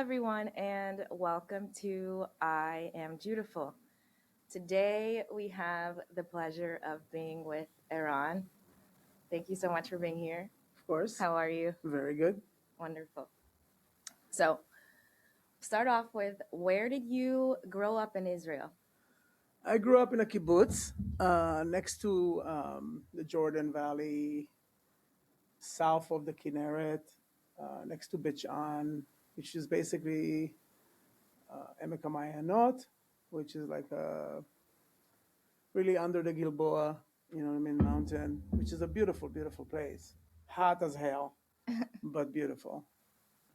everyone, and welcome to I Am Beautiful. Today, we have the pleasure of being with Eran. Thank you so much for being here. Of course. How are you? Very good. Wonderful. So, start off with where did you grow up in Israel? I grew up in a kibbutz next to the Jordan Valley, south of the Kinneret, next to Beit An, which is basically Emek HaMayanot, which is like really under the Gilboa, mountain, which is a beautiful, beautiful place. Hot as hell, but beautiful.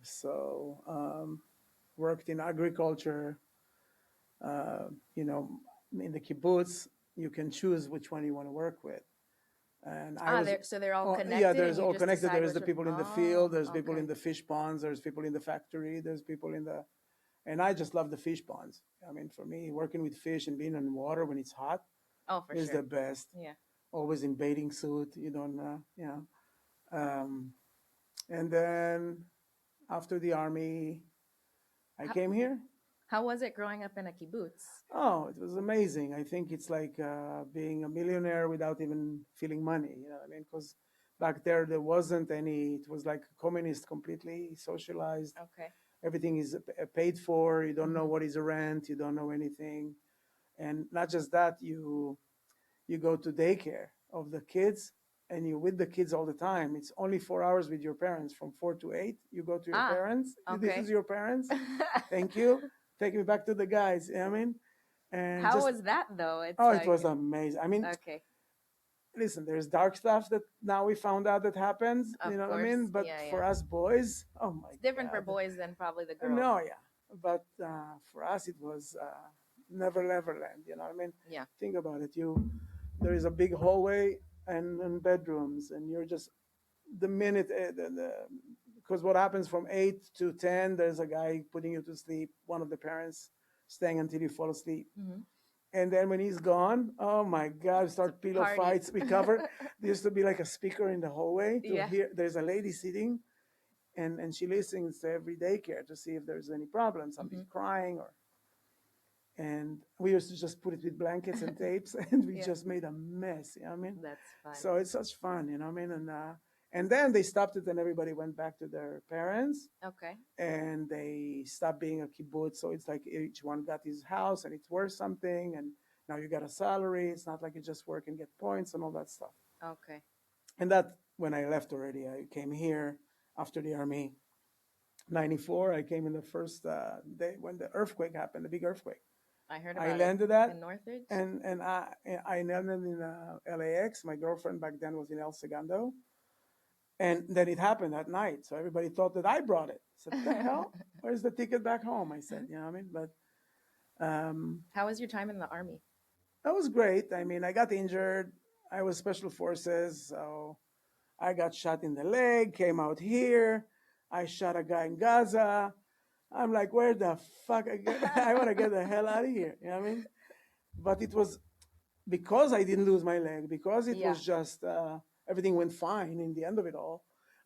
So, worked in agriculture, uh, you know, in the kibbutz, you can choose which one you want to work with. And I was, So they're all oh, yeah, connected, there's and you all just connected. decide There's which the one. people in the Oh, field, there's people okay. in the fish ponds, there's people in the factory, there's people in the, and I just love the fish ponds. I mean, for me, working with fish and being in water when it's hot Oh, for is sure. the best. Yeah. Always in bathing suit, you don't, Um, and then after the army, I How, came here. how was it growing up in a kibbutz? Oh, it was amazing. I think it's like being a millionaire without even feeling money. You know what I mean? Because back there wasn't any. It was like communist, completely socialized. Okay. Everything is paid for. You don't know Mm-hmm. what is a rent. You don't know anything. And not just that, you go to daycare of the kids, and you're with the kids all the time. It's only 4 hours with your parents from 4 to 8. You go to your Ah, parents. This okay. is your parents. Thank you. Take me back to the guys. You know what I mean? And How just was that though? It's oh, it like, was amazing. I mean, okay, listen, there's dark stuff that now we found out that happens. of You know what I course. mean? But Yeah, yeah. for us boys, oh my It's different for God, boys than probably the girls. no, yeah. But for us, it was never, never land. You know what I mean? Yeah. Think about it. There is a big hallway and bedrooms, and you're just the minute because what happens from 8 to 10, there's a guy putting you to sleep. One of the parents staying until you fall asleep. Hmm. And then when he's gone, oh my God, It's a start pillow party. fights. We cover. There used to be like a speaker in the hallway to Yeah. hear. There's a lady sitting, and she listens to every daycare to see if there's any problem, Hmm. somebody's crying or. And we used to just put it with blankets and tapes, and we Yeah. just made a mess. You know what I mean? That's fun. So it's such fun, you know what I mean? And then they stopped it, and everybody went back to their parents, Okay. and they stopped being a kibbutz. So it's like each one got his house, and it's worth something, and now you got a salary. It's not like you just work and get points and all that stuff. Okay. And that when I left already, I came here after the army. 94, I came in the first day when the earthquake happened, the big earthquake. I heard I about it landed at in Northridge. and I landed in LAX. My girlfriend back then was in El Segundo, and then it happened at night. So everybody thought that I brought it. I said, "What the hell? Where's the ticket back home?" I said, "You know what I mean?" But How was your time in the army? that was great. I mean, I got injured. I was special forces, so I got shot in the leg. Came out here. I shot a guy in Gaza. I'm like, where the fuck? I want to get the hell out of here. You know what I mean? But it was because I didn't lose my leg, because it Yeah. was just everything went fine in the end of it all.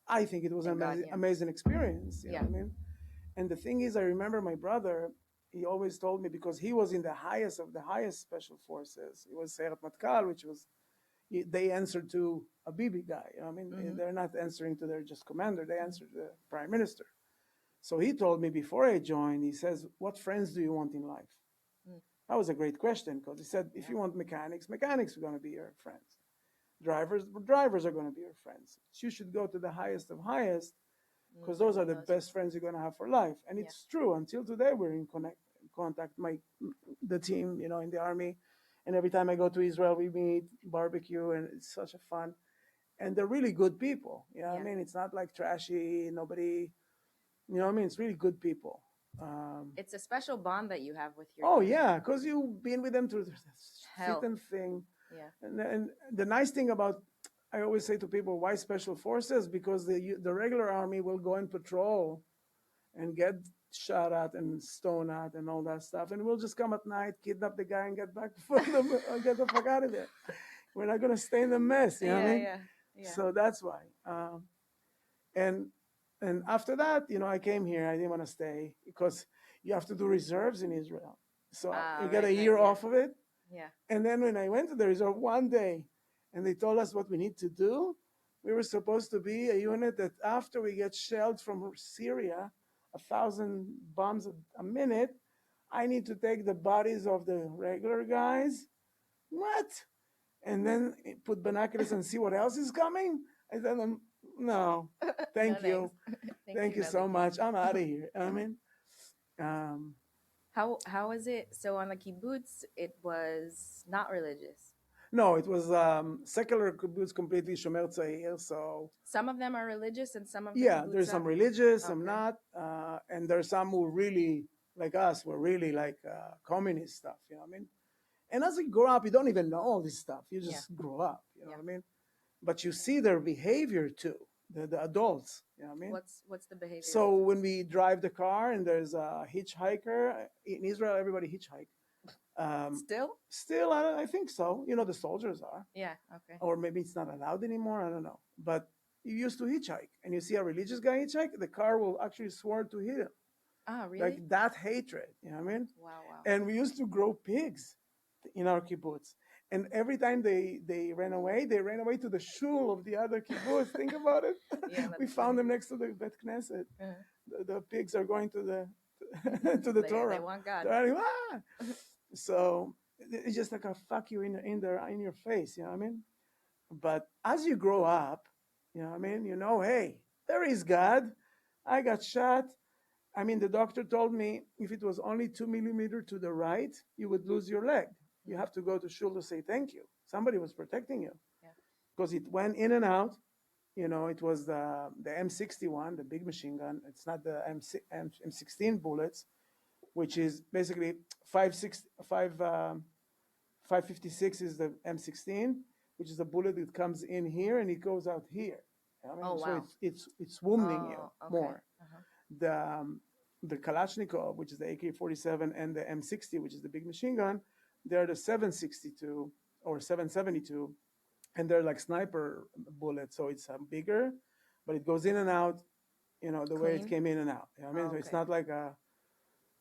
I think it was an Thank God. amazing, Yeah. amazing experience. You know Yeah. what I mean? And the thing is, I remember my brother. He always told me because he was in the highest of the highest special forces. He was Sayeret Matkal, which was they answered to a BB guy. You know what I mean? Hmm. They're not answering to their just commander. They answer to the prime minister. So he told me before I joined. He says, "What friends do you want in life?" Mm. That was a great question because he said, if Yeah. you want mechanics, mechanics are going to be your friends. Drivers are going to be your friends. You should go to the highest of highest because those are Learning the those. best friends you're going to have for life. And Yeah. it's true. Until today, we're in contact. The team, in the army, and every time I go to Israel, we meet, barbecue, and it's such a fun. And they're really good people. You know what I Yeah. mean? It's not like trashy. Nobody. You know what I mean? It's really good people. It's a special bond that you have with your Oh team. yeah, because you've been with them through the thick Hell. and thing. Yeah. And the nice thing about, I always say to people, why special forces? Because the regular army will go and patrol and get shot at and stoned at and all that stuff, and we'll just come at night, kidnap the guy, and get back for them, get the fuck out of there. We're not gonna stay in the mess, you know what I Yeah. mean? Yeah. Yeah. So that's why. And And after that, I came here. I didn't want to stay because you have to do reserves in Israel. So Ah, you get a right, right, year yeah, off of it. yeah. And then when I went to the reserve one day and they told us what we need to do, we were supposed to be a unit that after we get shelled from Syria, 1,000 bombs a minute, I need to take the bodies of the regular guys. What? And then put binoculars and see what else is coming? I said, no, No thank thanks. you. Thank Thank you, you no so thank you. much. I'm out of here. I mean, um, How is it? So on the kibbutz, it was not religious. no, it was secular kibbutz, completely Shomer Tzair. So Some of them are religious, and some of the yeah, kibbutz there's some are. religious, some Okay. not, and there's some who really like us were really like communist stuff. You know what I mean? And as you grow up, you don't even know all this stuff. You Yeah. just grow up. You know Yeah. what I mean? But you see their behavior too, the adults. You know what I mean? What's the behavior So that's when we drive the car and there's a hitchhiker in Israel, everybody hitchhike. Um, still? Still, I think so. The soldiers are, Yeah. Okay. or maybe it's not allowed anymore. I don't know. But you used to hitchhike, and you see a religious guy hitchhike, the car will actually swear to hit him, Ah, really? like that hatred. You know what I mean? Wow. Wow. And we used to grow pigs in our kibbutz. And every time they ran away, they ran away to the shul of the other kibbutz. Think about it. Yeah, We that's found funny. them next to the Bet Knesset. Uh-huh. The pigs are going to the to the They Torah. want God. They're like, ah! So it's just like a fuck you in your face. You know what I mean? But as you grow up, you know what I mean. Hey, there is God. I got shot. I mean, the doctor told me if it was only 2 millimeters to the right, you would lose your leg. You have to go to shul to say thank you. Somebody was protecting you Yeah. because it went in and out. It was the M61, the big machine gun. It's not the M16 bullets, which is basically 556 is the M16, which is a bullet that comes in here and it goes out here. I Oh mean, so wow. it's wounding you Oh okay. more. Uh-huh. The Kalashnikov, which is the AK-47, and the M60, which is the big machine gun, they're the 762 or 772, and they're like sniper bullets. So it's bigger, but it goes in and out. The way it Clean. came in and out. I mean, Oh, so it's okay. not like a.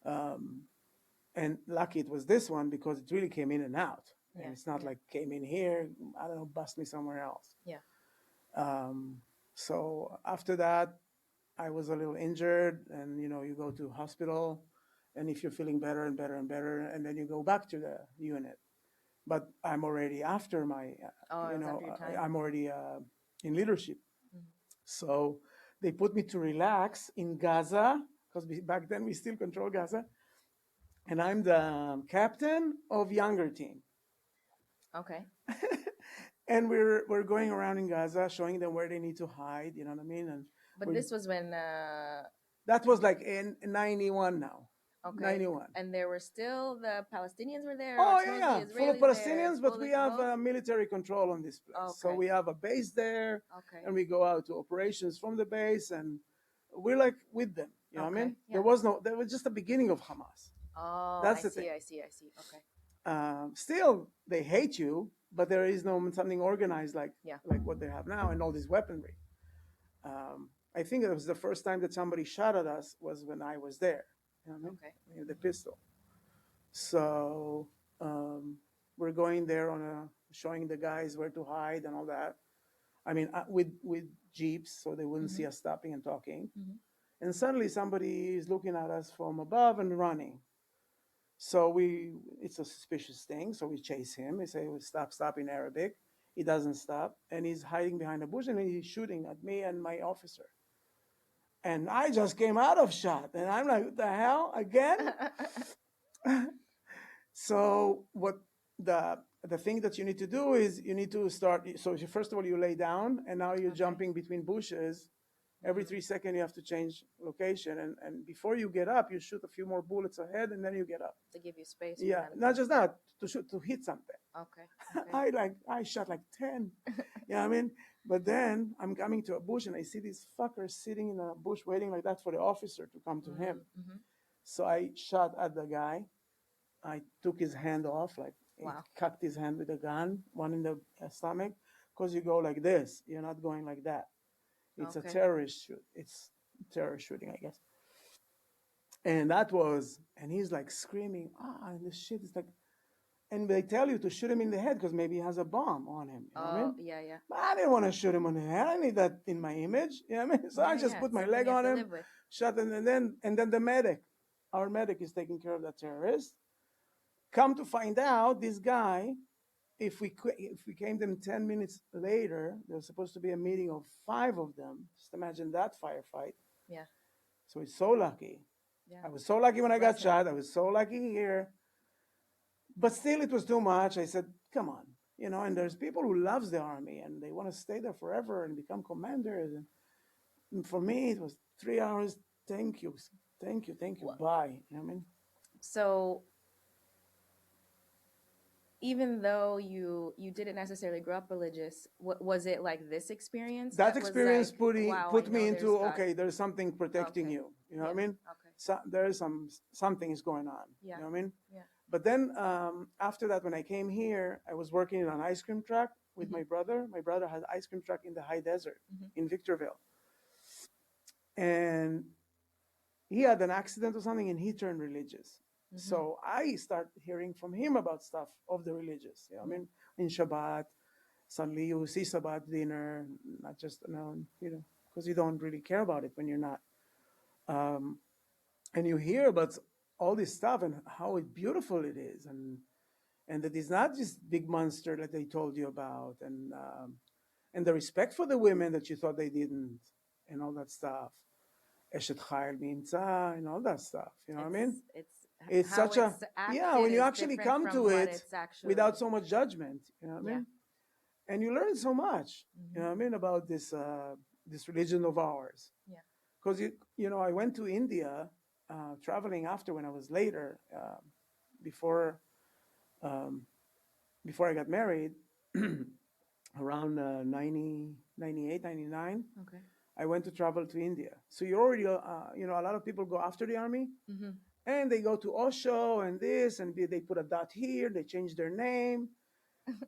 Um, and lucky it was this one because it really came in and out, and Yeah. it's not Yeah. like came in here. I don't know, bust me somewhere else. Yeah. Um, so after that, I was a little injured, and you go to hospital, and if you're feeling better and better and better, and then you go back to the unit. But I'm already after my, Oh, it was after your time. I'm already in leadership. Mhm. So they put me to relax in Gaza because back then we still control Gaza, and I'm the captain of younger team. Okay. And we're going around in Gaza, showing them where they need to hide. You know what I mean? And But we this was when that was like in 91 now. okay, 91. and there were still the Palestinians were there, or Oh it's yeah, mostly yeah, full of Israelis there, Palestinians, but full we of have both. military control on this place. So Okay. we have a base there, Okay. and we go out to operations from the base, and we're like with them. You know what I Okay. mean? Yeah. There was just the beginning of Hamas. Oh, That's I the see. thing. I see. I see. Okay. Still, they hate you, but there is no something organized Yeah. like what they have now and all this weaponry. I think it was the first time that somebody shot at us was when I was there. You know what Okay. I mean? The pistol. So we're going there showing the guys where to hide and all that. I mean, with jeeps, so they wouldn't Mm-hmm. see us stopping and talking. Mm-hmm. And suddenly somebody is looking at us from above and running. So it's a suspicious thing. So we chase him. We say, stop, stop in Arabic. He doesn't stop. And he's hiding behind a bush and he's shooting at me and my officer. And I just came out of shot. And I'm like, what the hell? Again? So what the thing that you need to do is you need to start. So first of all, you lay down and now you're Okay. jumping between bushes. Every Mhm. 3 seconds you have to change location. And before you get up, you shoot a few more bullets ahead and then you get up. To give you space for Yeah, them not to. just that, to hit something. Okay. Okay. I shot like 10. You know what I mean? But then I'm coming to a bush and I see this fucker sitting in a bush waiting like that for the officer to come to him. Mm-hmm. So I shot at the guy. I took his hand off, like it Wow. cut his hand with a gun, one in the stomach, because you go like this. You're not going like that. It's a Okay. terrorist shoot. It's terror shooting, I guess. And that was, and he's like screaming, and this shit is like, and they tell you to shoot him in the head because maybe he has a bomb on him. You know what I Oh, mean? yeah, yeah. But I didn't want to shoot him on the head. I need that in my image. You know what I mean? So I Yeah, just yeah. put It's my something leg you have on to him, live with. shot him, and then the medic, our medic is taking care of the terrorist. Come to find out, this guy, if we came them 10 minutes later, there was supposed to be a meeting of five of them. Just imagine that firefight. Yeah, So he's so lucky. yeah. I was so lucky when I got Was him. shot. I was so lucky here. But still, it was too much. I said, come on. And there's people who loves the army and they want to stay there forever and become commanders. And for me, it was 3 hours. Thank you. Thank you. Thank you. Wha- Bye. You know what I mean? So even though you didn't necessarily grow up religious, was it like this experience That that was experience like, put, wow, I put me know there's into, God. okay, there's something protecting Okay. you. You know Yeah. what I mean? Okay. So there's something is going on. Yeah. You know what I mean? Yeah. But then after that, when I came here, I was working in an ice cream truck with Mhm. my brother. My brother has ice cream truck in the high desert Mhm. in Victorville. And he had an accident or something and he turned religious. Mhm. So I start hearing from him about stuff of the religious. You know, I mean, in Shabbat, suddenly you see Shabbat dinner, not just, because you don't really care about it when you're not. Um, and you hear about all this stuff and how beautiful it is. And that it's not just big monster that they told you about. And the respect for the women that you thought they didn't and all that stuff. Eshet Chayil B'imtza and all that stuff. You know what I mean? It's How such a, it's yeah, acted when you is actually different come from to what it it's actually. without so much judgment, you know what I Yeah. mean? And you learn so much, you know what I mean, about this religion of ours. Yeah. Because, I went to India traveling after when I was later, before, um, before I got married, around 90, 98, 99. Okay. I went to travel to India. So you already, a lot of people go after the army. Mm-hmm. And they go to Osho and this, and they put a dot here, they change their name.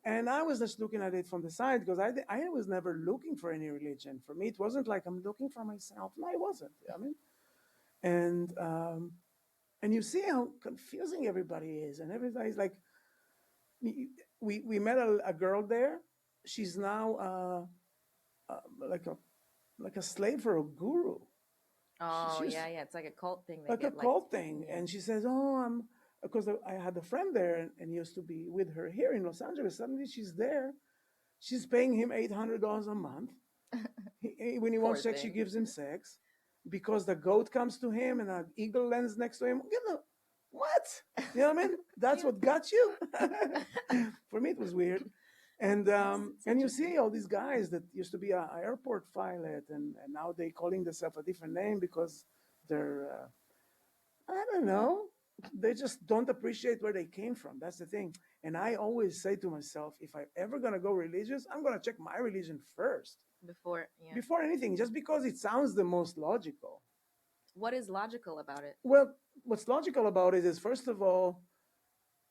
And I was just looking at it from the side because I was never looking for any religion. For me, it wasn't like I'm looking for myself. No, I wasn't. I mean, and you see how confusing everybody is, and everybody's like, we met a girl there. She's now like a slave for a guru. Oh, She's yeah, yeah. It's like a cult thing. They like a get like, cult thing. yeah. And she says, "Oh, I'm," because I had a friend there and used to be with her here in Los Angeles. Suddenly she's there. She's paying him $800 a month. When he Poor wants sex, she thing. gives him sex because the goat comes to him and an eagle lands next to him. What? You know what I mean? That's what got you? For me, it was weird. And It's and you interesting. see all these guys that used to be an airport pilot and now they calling themselves a different name because they're I don't know. They just don't appreciate where they came from. That's the thing. And I always say to myself, if I'm ever gonna go religious, I'm gonna check my religion first Before, yeah. before anything, just because it sounds the most logical. What is logical about it? Well, what's logical about it is, first of all,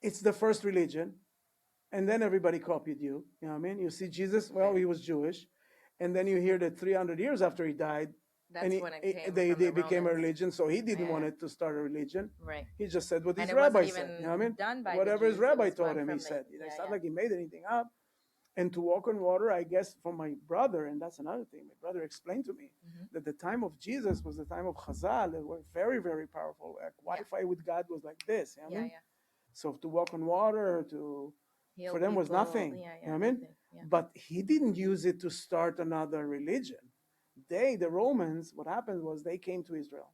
it's the first religion, and then everybody copied you. You know what I mean? You see Jesus, well, Fair. he was Jewish, and then you hear that 300 years after he died, That's when it came they from the became a Romans. religion, so he didn't Yeah. want it to start a religion. Right. He just said what And his it wasn't rabbi even said. You know what I mean? done by Whatever the his Jews. It rabbi was taught one him, he from said. yeah, It's not yeah. like he made anything up. And to walk on water, I guess, from my brother, and that's another thing. My brother explained to me that the time of Jesus was the time of Chazal. They were very, very powerful. Like, Wi-Fi with God was like this. You know what I Yeah, mean? yeah. So to walk on water, Heal for them was people. nothing. Yeah, You yeah. know what I mean? Nothing. Yeah. But he didn't use it to start another religion. The Romans, what happened was they came to Israel.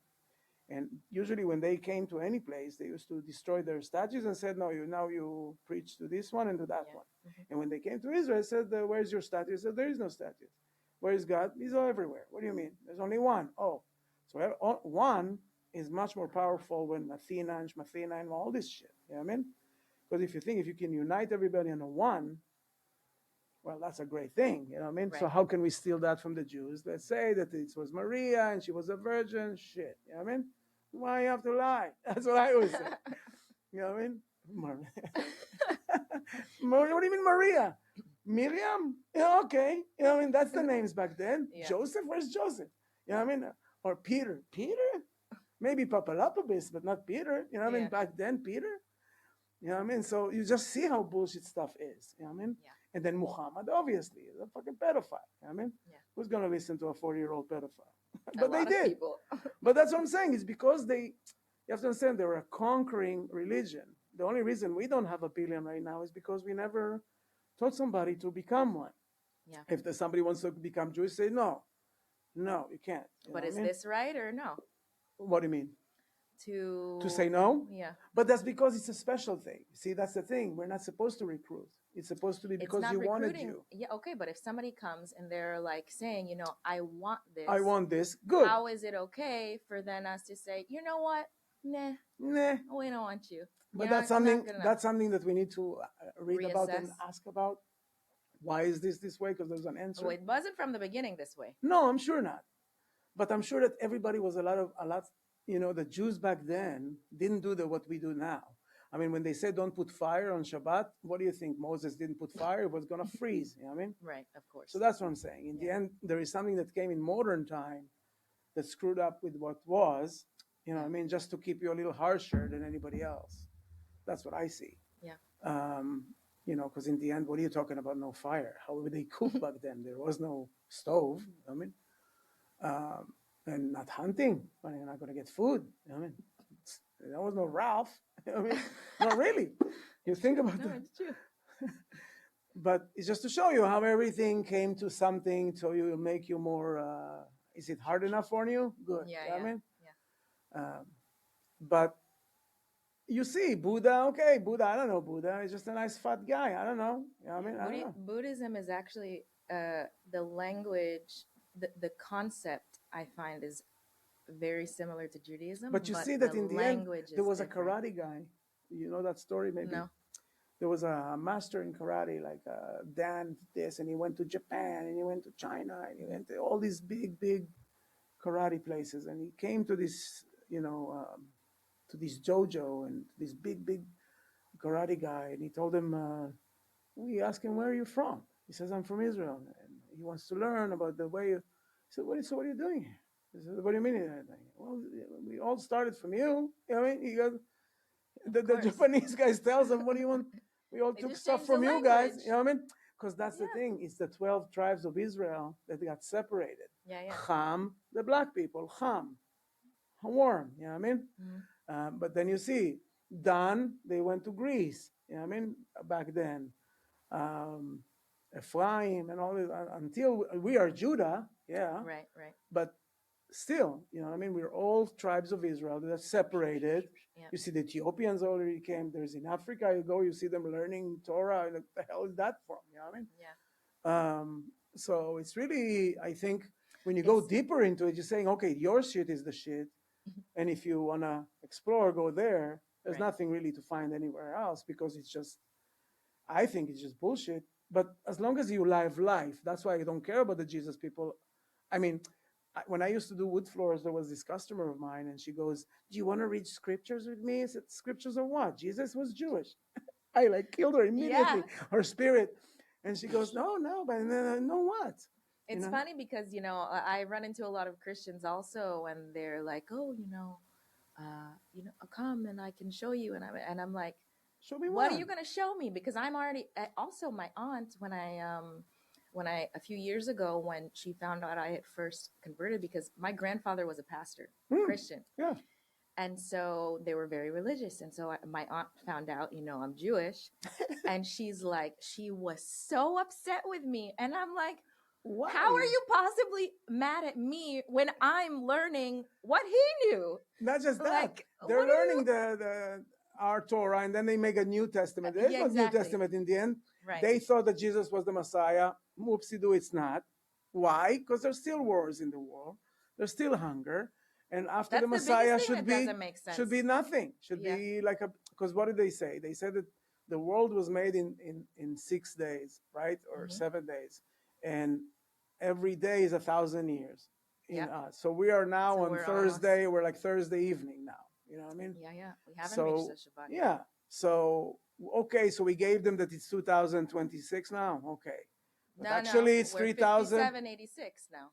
And usually when they came to any place, they used to destroy their statues and said, no, now you preach to this one and to that Yeah. one. And when they came to Israel, they said, where's your statue? He said, there is no statue. Where is God? He's everywhere. What do you mean? There's only one. Oh, so one is much more powerful when Athena and Shmathena and all this shit. You know what I mean? Because if you can unite everybody in a one, well, that's a great thing. You know what I mean? Right. So how can we steal that from the Jews? Let's say that it was Maria and she was a virgin. Shit. You know what I mean? Why you have to lie? That's what I always say. You know what I mean? What do you mean Maria? Miriam? Yeah, okay. You know what I mean? That's the names back then. Yeah. Joseph, where's Joseph? You know what I mean? Or Peter. Peter? Maybe Papalapabis, but not Peter. You know what I mean? Yeah. Back then, Peter. You know what I mean? So you just see how bullshit stuff is. You know what I mean? Yeah. And then Muhammad, obviously, is a fucking pedophile. You know what I mean? Yeah. Who's going to listen to a 40-year-old pedophile? A But they lot of did. people. But that's what I'm saying. It's because you have to understand, they were a conquering religion. The only reason we don't have a billion right now is because we never taught somebody to become one. Yeah. If somebody wants to become Jewish, say no. No, you can't. You know But what I is mean? this right or no? What do you mean? To say To no? yeah. But that's because it's a special thing. See, that's the thing. We're not supposed to recruit. It's supposed to be It's because not you wanted recruiting. you. Yeah, okay, but if somebody comes and they're like saying, I want I this, want this. Good. how is it okay for then us to say, you know what? Nah, Nah. we don't want you. But You're not gonna that's something that we need to read about and reassess. ask about. Why is this way? Because there's an Oh, answer. it wasn't from the beginning this way. No, I'm sure not. But I'm sure that everybody was a lot. The Jews back then didn't do what we do now. I mean, when they said don't put fire on Shabbat, what do you think? Moses didn't put fire; it was going to freeze. You know what I mean? Right, of So course. that's what I'm saying. In the Yeah. end, there is something that came in modern time that screwed up with what was. You know Yeah. what I mean? Just to keep you a little harsher than anybody else. That's what I see. Yeah. Um, because in the end, what are you talking about? No fire. How would they cook back then? There was no stove. I mean, um, and not hunting. I mean, you're not going to get food. I mean, there was no Ralph. I mean, not really. You think True. about No, that. it's true. But it's just to show you how everything came to something so you make you more. Is it hard enough for you? Good. Yeah, You know what yeah, I mean? yeah. But you see, Buddha, okay, Buddha, I don't know Buddha. He's just a nice fat guy. I don't know. You know what I mean? I don't know. Buddhism is actually the language, the concept I find is very similar to Judaism, But you but see the that in the end, language there is was a different. karate guy. You know that story, maybe? No. There was a master in karate, like Dan this, and he went to Japan, and he went to China, and he went to all these big karate places, and he came to this, to this dojo and this big karate guy, and he told him, we asked him, where are you from? He says, I'm from Israel, and he wants to learn about the way. He said, so what are you doing here? He said, what do you mean? Well, we all started from you. You know what I mean? He goes, Of the course. Japanese guys tells them, what do you want? We all They took just stuff changed the from you guys. language. You know what I mean? Because that's the Yeah. thing. It's the 12 tribes of Israel that got separated. Yeah, yeah. Ham, the black people, Ham, warm. You know what I mean? Mhm. But then you see, Dan, they went to Greece. You know what I mean? Back then. Um, Ephraim and all this, until we are Judah, yeah. Right, right. But still, you know what I mean? We're all tribes of Israel that are separated. Yeah. You see the Ethiopians already came. There's in Africa, you go, you see them learning Torah. What the hell is that from? You know what I mean? Yeah. So it's really, I think, when you go It's deeper into it, you're saying, okay, your shit is the shit. And if you want to explore, go there. There's right. nothing really to find anywhere else because it's just, I think it's just bullshit. But as long as you live life, that's why I don't care about the Jesus people. I mean, when I used to do wood floors, there was this customer of mine, and she goes, "Do you want to read scriptures with me?" I said, "Scriptures of what? Jesus was Jewish." I like killed her Yeah. immediately, her spirit, and she goes, "No, no, but no what?" It's funny because, I run into a lot of Christians also and they're like, "Oh, come and I can show you." And I'm like, Show me what what. are you going to show me? Because I'm already also my aunt when I a few years ago when she found out I had first converted because my grandfather was a pastor, Christian. Yeah. And so they were very religious. And so my aunt found out, I'm Jewish. And she's like, she was so upset with me. And I'm like, Why? how are you possibly mad at me when I'm learning what he knew? Not just that. Like, They're learning our Torah, and then they make a New Testament. There is Yeah, no New exactly. Testament in the end. Right. They thought that Jesus was the Messiah. Whoopsie doo, it's not. Why? Because there's still wars in the world. There's still hunger. And after That's the the biggest Messiah thing should that doesn't make sense. should be nothing. Should Yeah. be like because what did they say? They said that the world was made in 6 days, right? Or 7 days. And every day is 1,000 years in Yep. us. So we are now So on we're Thursday. We're like Thursday evening now. You know what I mean? Yeah, yeah. We haven't So reached the Shabbat yet. yeah. So okay. So we gave them that it's 2026 now. Okay. But No, actually no. it's We're 3,000. 5786 now.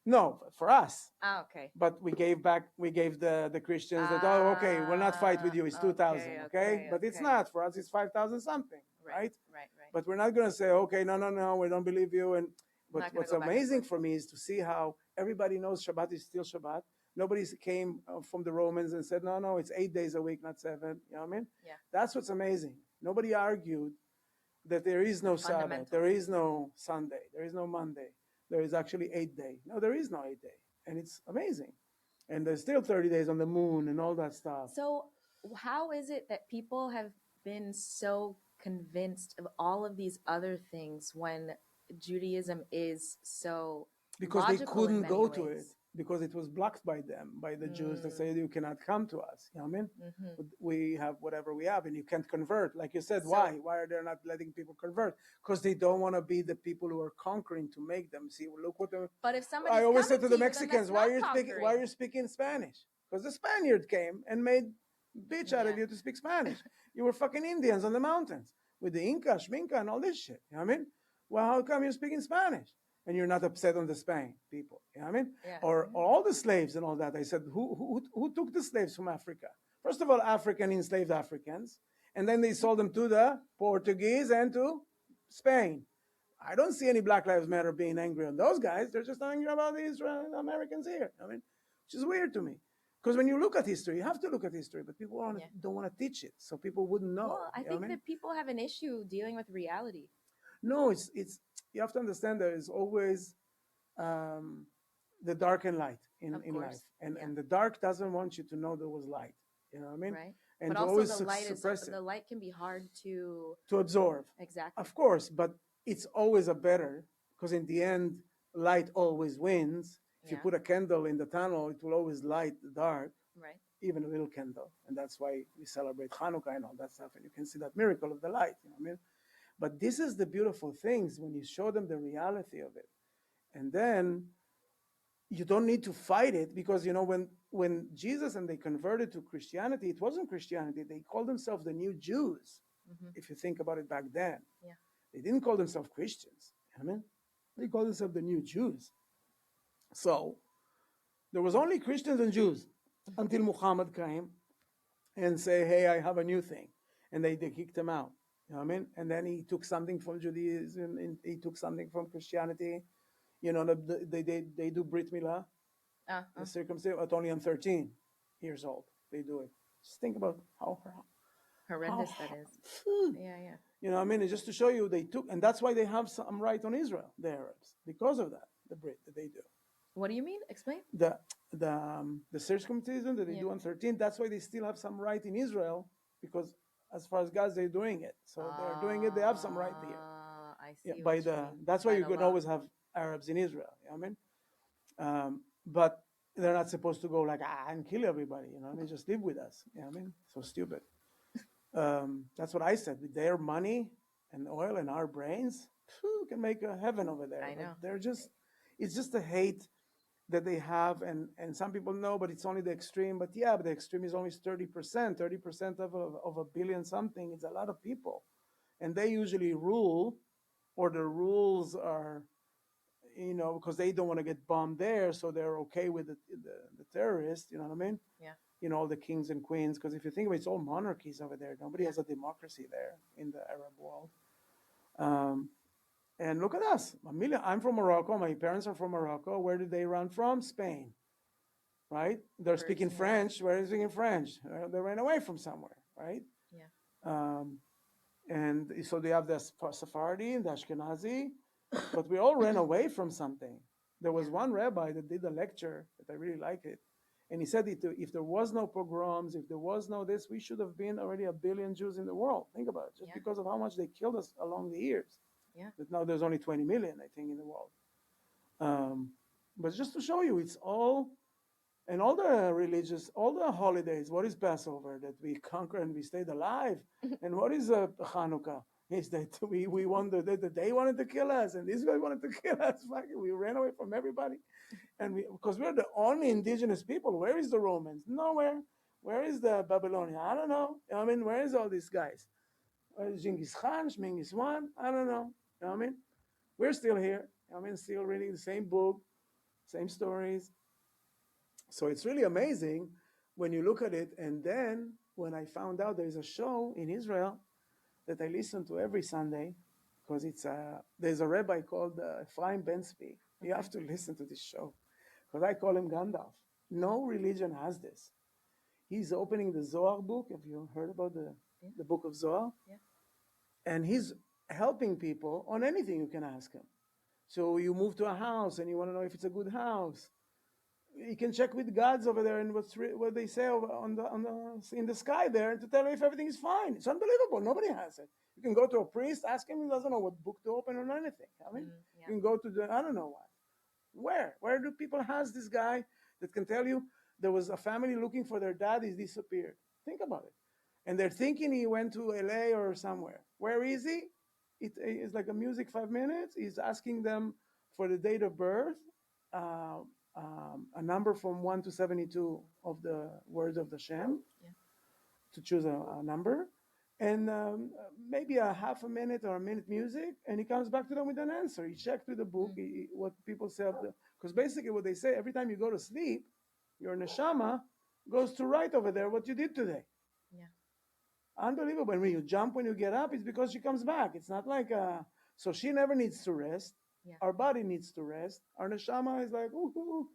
No, for us. Ah, okay. But we gave back. We gave the Christians that, oh, okay, we'll not fight with you. It's 2,000, Okay, okay? okay, But it's okay. not for us. It's 5,000 something, Right, right? right, right. But we're not going to say, okay, no, no, no, we don't believe you. And I'm but not gonna what's go back and amazing forth. for me is to see how everybody knows Shabbat is still Shabbat. Nobody came from the Romans and said, no, no, it's 8 days a week, not seven. You know what I mean? Yeah. That's what's amazing. Nobody argued that there is The no Sabbath, fundamentals. there is no Sunday, there is no Monday, there is actually 8 day. No, there is no 8 day, and it's amazing. And there's still 30 days on the moon and all that stuff. So, how is it that people have been so convinced of all of these other things when Judaism is so Because they logical in couldn't many go to it, ways? because it was blocked by them, by the Jews that Mm, say you cannot come to us. You know what I mean? hmm. We have whatever we have, and you can't convert. Like you said, So, why are they not letting people convert? Because they don't want to be the people who are conquering to make them. See, look what but if I somebody's always say coming to to the you, then that's Mexicans, not why are conquering. you speaking Spanish? Because the Spaniard came and made bitch out of Yeah, you to speak Spanish. You were fucking Indians on the mountains with the Inca, Schminka, and all this shit. You know what I mean? Well, how come you're speaking Spanish? And you're not upset on the Spain people. You know what I mean? yeah, Or all the slaves and all that. I said, who took the slaves from Africa? First of all, African enslaved Africans. And then they sold them to the Portuguese and to Spain. I don't see any Black Lives Matter being angry on those guys. They're just angry about the Israel Americans here. I mean, which is weird to me. Because when you look at history, you have to look at history, but people yeah. don't want to teach it, so people wouldn't know. Well, I You know what think I mean? that people have an issue dealing with reality. No, it's you have to understand there is always um, the dark and light Of in life, course. and Yeah. and the dark doesn't want you to know there was light. You know what I mean? Right. And But to also always suppress it, the light can be hard to to absorb. exactly. Of course, but it's always a better, because in the end, light always wins. If you Yeah. put a candle in the tunnel, it will always light the dark, Right. even a little candle. And that's why we celebrate Hanukkah and all that stuff. And you can see that miracle of the light. You know what I mean? But this is the beautiful things when you show them the reality of it. And then you don't need to fight it, because when Jesus and they converted to Christianity, it wasn't Christianity. They called themselves the new Jews. Hmm. If you think about it back then, Yeah. they didn't call themselves Christians. I mean, they called themselves the new Jews. So there was only Christians and Jews until Muhammad came and say, "Hey, I have a new thing," and they kicked him out. You know what I mean? And then he took something from Judaism, and he took something from Christianity. They do Brit Milah, Uh, the uh, circumcision, at only on 13 years old. They do it. Just think about how Horrendous that is. Yeah, yeah. you know what I mean? It's just to show you they took, and that's why they have some right on Israel, the Arabs, because of that, the Brit that they do. What do you mean? Explain. The the circumcision that they Yeah. do on 13, that's why they still have some right in Israel, because as far as Gaza, they're doing it. So they're doing it, they have some right here. I Yeah, see what you mean. that's why By you the can law. always have Arabs in Israel. You know what I mean? But they're not supposed to go like and kill everybody. You know what I mean? Just live with us. You know what I mean? So stupid. That's what I said. With their money and oil and our brains, we can make a heaven over there. I But know. they're just, it's just a hate that they have, and some people know, but it's only the extreme. But yeah, but the extreme is only 30%. 30% of a billion something. It's a lot of people, and they usually rule, or the rules are, because they don't want to get bombed there, so they're okay with the terrorists. You know what I mean? Yeah. All the kings and queens. Because if you think of it, it's all monarchies over there. Nobody Yeah. has a democracy there in the Arab world. Um, and look at us, a million. I'm from Morocco. My parents are from Morocco. Where did they run from? Spain, right? They're speaking Persian. Yeah. French. Where are they speaking French? They ran away from somewhere, right? Yeah. Um, and so they have the Sephardi and the Ashkenazi, but we all ran away from something. There was Yeah. one rabbi that did a lecture that I really liked it. And he said, if there was no pogroms, if there was no this, we should have been already a billion Jews in the world. Think about it, just Yeah. because of how much they killed us along the years. Yeah. But now there's only 20 million, I think, in the world. Um, but just to show you, it's all, and all the religious, all the holidays. What is Passover? That we conquer and we stayed alive. And what is Hanukkah? Is that we wondered that they wanted to kill us, and this guy wanted to kill us. Fucking, we ran away from everybody, and because we're the only indigenous people. Where is the Romans? Nowhere. Where is the Babylonian? I don't know. I mean, where is all these guys? Where is Genghis Khan, Genghis Khan? I don't know. You know what I mean? We're still here. I mean, still reading the same book. same stories. So it's really amazing when you look at it. And then when I found out there's a show in Israel that I listen to every Sunday, because there's a rabbi called Ephraim Ben-Zvi. You Okay. have to listen to this show, because I call him Gandalf. No religion has this. He's opening the Zohar book. Have you heard about Yeah. the book of Zohar? Yeah. And he's helping people on anything you can ask him. So you move to a house and you want to know if it's a good house. You can check with gods over there and what they say in the sky there to tell you if everything is fine. It's unbelievable. Nobody has it. You can go to a priest, ask him. He doesn't know what book to open or anything. I mean, Yeah. you can go to I don't know what. Where do people has this guy that can tell you there was a family looking for their dad? He's disappeared. Think about it. And they're thinking he went to LA or somewhere. Where is he? It's like a music 5 minutes. He's asking them for the date of birth, uh, a number from 1 to 72 of the words of the Shem, Yeah. to choose a number, and maybe a half a minute or a minute music, and he comes back to them with an answer. He checked through the book, what people say, because basically what they say, every time you go to sleep, your neshama goes to write over there what you did today. Yeah. Unbelievable. And when you jump, when you get up, it's because she comes back. It's not like, so she never needs to rest. Yeah. Our body needs to rest. Our neshama is like, ooh, ooh,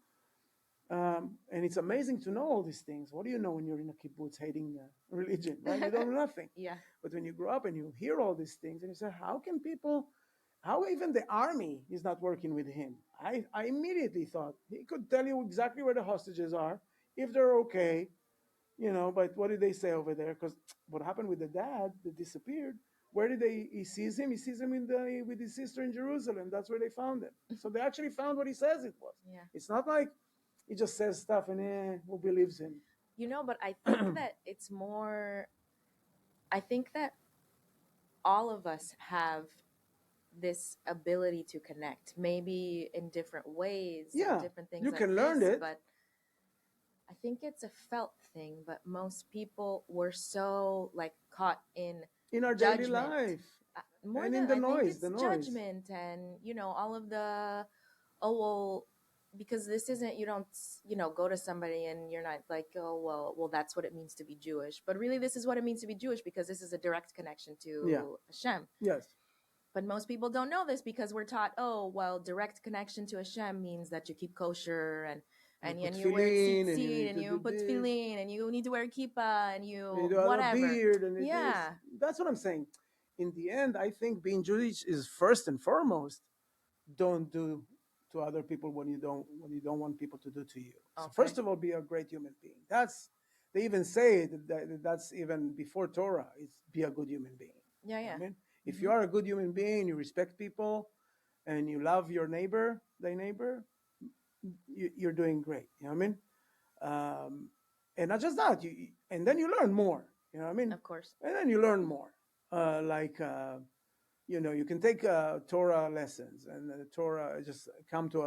ooh. And it's amazing to know all these things. What do you know when you're in a kibbutz hating religion, right? You don't know nothing. Yeah. But when you grow up and you hear all these things and you say, how can people, how even the army is not working with him? I immediately thought he could tell you exactly where the hostages are, if they're okay, but what did they say over there? Because what happened with the dad that disappeared, where did he sees him? He sees him with his sister in Jerusalem. That's where they found him. So they actually found what he says it was. Yeah. It's not like he just says stuff and who believes him? But I think that it's more, I think that all of us have this ability to connect, maybe in different ways and Yeah, different things you like can this, learn it. but I think it's a felt thing. But most people were so like caught In our daily judgment. life More and than in the I think noise, it's the noise. judgment and all of the, oh well, because this isn't, you don't go to somebody and you're not like, oh well that's what it means to be Jewish, but really this is what it means to be Jewish because this is a direct connection Yeah. to Hashem. Yes. But most people don't know this because we're taught, oh well, direct connection to Hashem means that you keep kosher and you wear tefillin, and you tzitzit need and to do you put this. tefillin and you need to wear kippah and And you you do have a whatever. beard and it is. Yeah. That's what I'm saying. In the end, I think being Jewish is first and foremost, don't do to other people what you don't want people to do to you. So Okay. first of all, be a great human being. They even say that's even before Torah. It's be a good human being. Yeah. You know Yeah. what I mean, if you are a good human being, you respect people, and you love your neighbor, thy neighbor, you're doing great. You know what I mean? And not just that, and then you learn more. You know what I mean? Of course. And then you learn more. You can take Torah lessons and Torah, just come to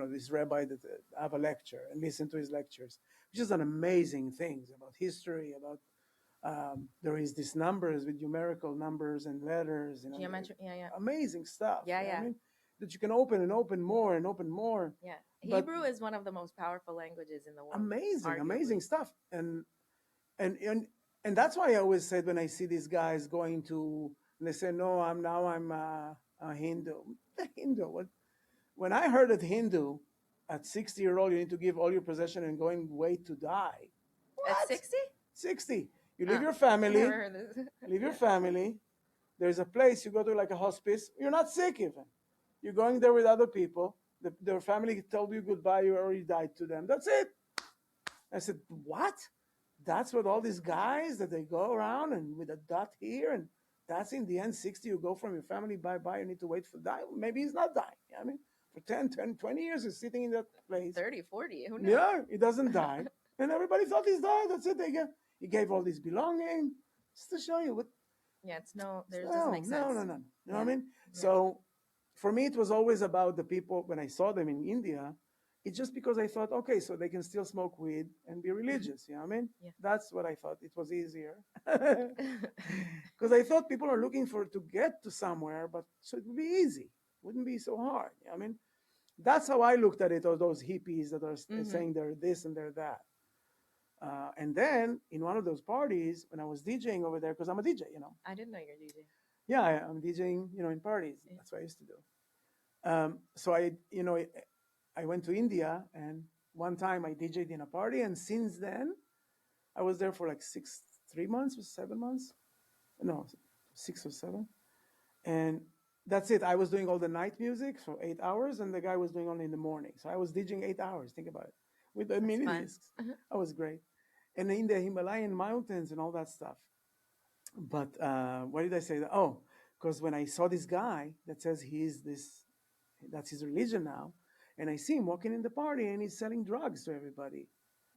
this rabbi that have a lecture and listen to his lectures, which is an amazing things about history, about there is these numbers with numerical numbers and letters, Geometry. Yeah. Yeah. amazing stuff. Yeah. You know what Yeah. I mean? That you can open and open more and open more. Yeah. But Hebrew is one of the most powerful languages in the world. amazing, Arguably. amazing stuff. And and that's why I always said when I see these guys going to, and they say, no, I'm a Hindu. The Hindu. When I heard that Hindu at 60-year-old, you need to give all your possession and going wait to die. At What? 60? 60. You leave your I never family, heard this. leave your family. There's a place you go to, like a hospice. You're not sick even. You're going there with other people. Their family told you goodbye. You already died to them. That's it. I said, what? That's what all these guys that they go around and with a dot here, and that's in the end 60. You go from your family, bye bye. You need to wait for die. Maybe he's not dying. I mean, for 10, 10, 20 years, he's sitting in that place. 30, 40. Who knows? Yeah, he doesn't die. And everybody thought he's died. That's it. He gave all these belonging just to show you what. Yeah, there doesn't make sense. No. You know Yeah. what I mean? Yeah. So for me, it was always about the people. When I saw them in India, it's just because I thought, okay, so they can still smoke weed and be religious. You know what I mean? Yeah. That's what I thought. It was easier. Because I thought people are looking to get to somewhere, but so it would be easy. It wouldn't be so hard. You know what I mean? That's how I looked at it, or those hippies that are Mm-hmm. saying they're this and they're that. And then in one of those parties, when I was DJing over there, because I'm a DJ, I didn't know you're DJ. yeah, I'm DJing, in parties. Yeah. That's what I used to do. So I went to India, and one time I DJed in a party, and since then I was there for like 3 months or 7 months, no, 6 or 7, and that's it. I was doing all the night music for 8 hours, and the guy was doing only in the morning. So I was DJing 8 hours. Think about it, with the That's mini fun. discs. That was great, and in the Himalayan mountains and all that stuff. But why did I say that? Oh, because when I saw this guy that says he's this, that's his religion now, and I see him walking in the party and he's selling drugs to everybody.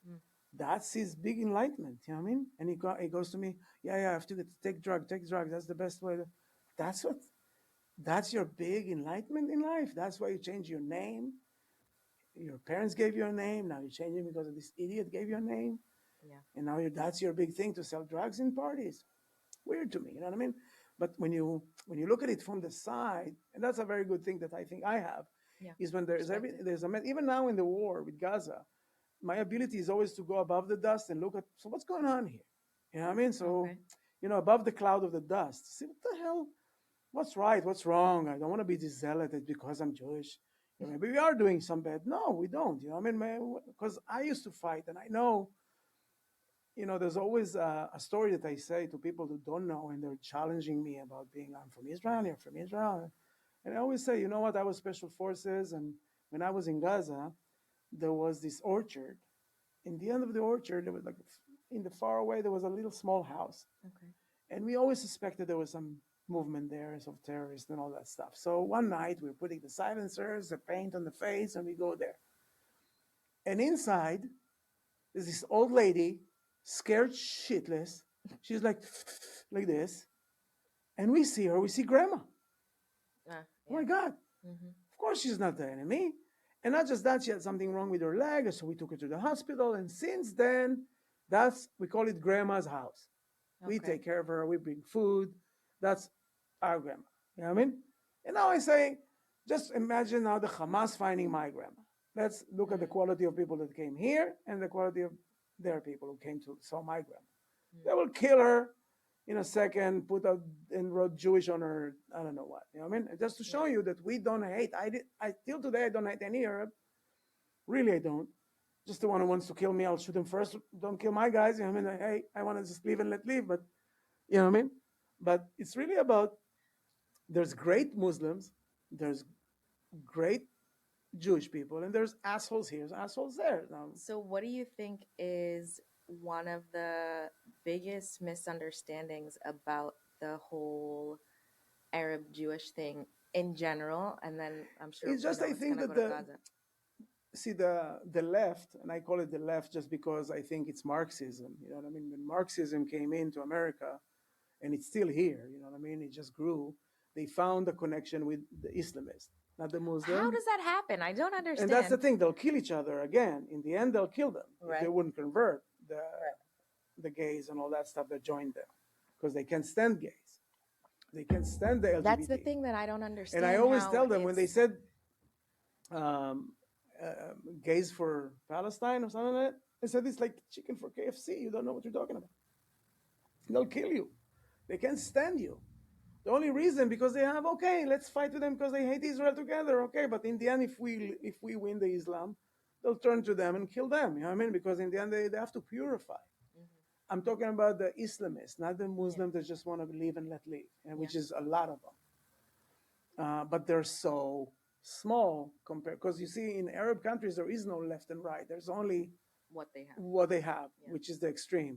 Mm. That's his big enlightenment. You know what I mean? And he goes to me, yeah, I have to take drugs, take drugs. That's the best way. That's what. That's your big enlightenment in life. That's why you change your name. Your parents gave you a name. Now you change it because of this idiot gave you a name, Yeah. and now that's your big thing, to sell drugs in parties. Weird to me, you know what I mean? But when you look at it from the side, and that's a very good thing that I think I have, Yeah. is when Perspective. even now in the war with Gaza, my ability is always to go above the dust and look at, so what's going on here, you know what I mean? So, Okay. above the cloud of the dust, see what the hell, what's right, what's wrong. I don't want to be this zealot because I'm Jewish. Maybe we are doing some bad. No, we don't. You know what I mean? Because I used to fight, and I know, there's always a story that I say to people who don't know, and they're challenging me about being, I'm from Israel, you're from Israel. And I always say, you know what, I was special forces, and when I was in Gaza, there was this orchard. In the end of the orchard, there was like, in the far away, there was a little small house. Okay. And we always suspected there was some movement there of terrorists and all that stuff. So one night, we were putting the silencers, the paint on the face, and we go there. And inside, there's this old lady, scared shitless. She's like, like this. And we see her, we see grandma. Oh my Yeah. God. Mm-hmm. Of course, she's not the enemy. And not just that, she had something wrong with her leg. So we took her to the hospital. And since then, we call it grandma's house. We Okay. take care of her, we bring food. That's our grandma. You know what I mean? And now I say, just imagine now the Hamas finding my grandma. Let's look at the Mm. quality of people that came here and the quality of their people who came to saw my grandma. Mm. They will kill her in a second, put out and wrote Jewish on her. I don't know what. You know what I mean? Just to Yeah. show you that we don't hate. I till today I don't hate any Arab. Really, I don't. Just the one who wants to kill me, I'll shoot him first. Don't kill my guys. You know what I mean? Hey, I want to just live and let live. But you know what I mean? But it's really about, there's great Muslims, there's great Jewish people, and there's assholes here, there's assholes there. Now, So, what do you think is one of the biggest misunderstandings about the whole Arab Jewish thing in general? And then I'm sure, it's just, I it's think going to that go to Gaza. the left, and I call it the left just because I think it's Marxism. You know what I mean? When Marxism came into America, and it's still here, you know what I mean? It just grew. They found a connection with the Islamist, not the How Muslim. does that happen? I don't And that's the understand. thing, they'll kill each other again. In the end, they'll kill them if they Right. wouldn't convert Right. the gays and all that stuff that joined them, because they can't stand gays. They can't stand the That's the LGBT. thing that I don't And I understand always how tell them when they it's. said um, gays for Palestine or something like that, I said it's like chicken for KFC. You don't know what you're talking about. They'll kill you. They can't stand you. The only reason, because they have, okay, let's fight with them because they hate Israel together. Okay, but in the end, if we win the Islam, they'll turn to them and kill them. You know what I mean? Because in the end, they have to purify. Mhm. I'm talking about the Islamists, not the Yeah. Muslims that just want to live and let live, Yeah. which is a lot of them. But they're so small compared, because you see, in Arab countries there is no left and right. There's only What they have. what they have, Yeah. which is the extreme,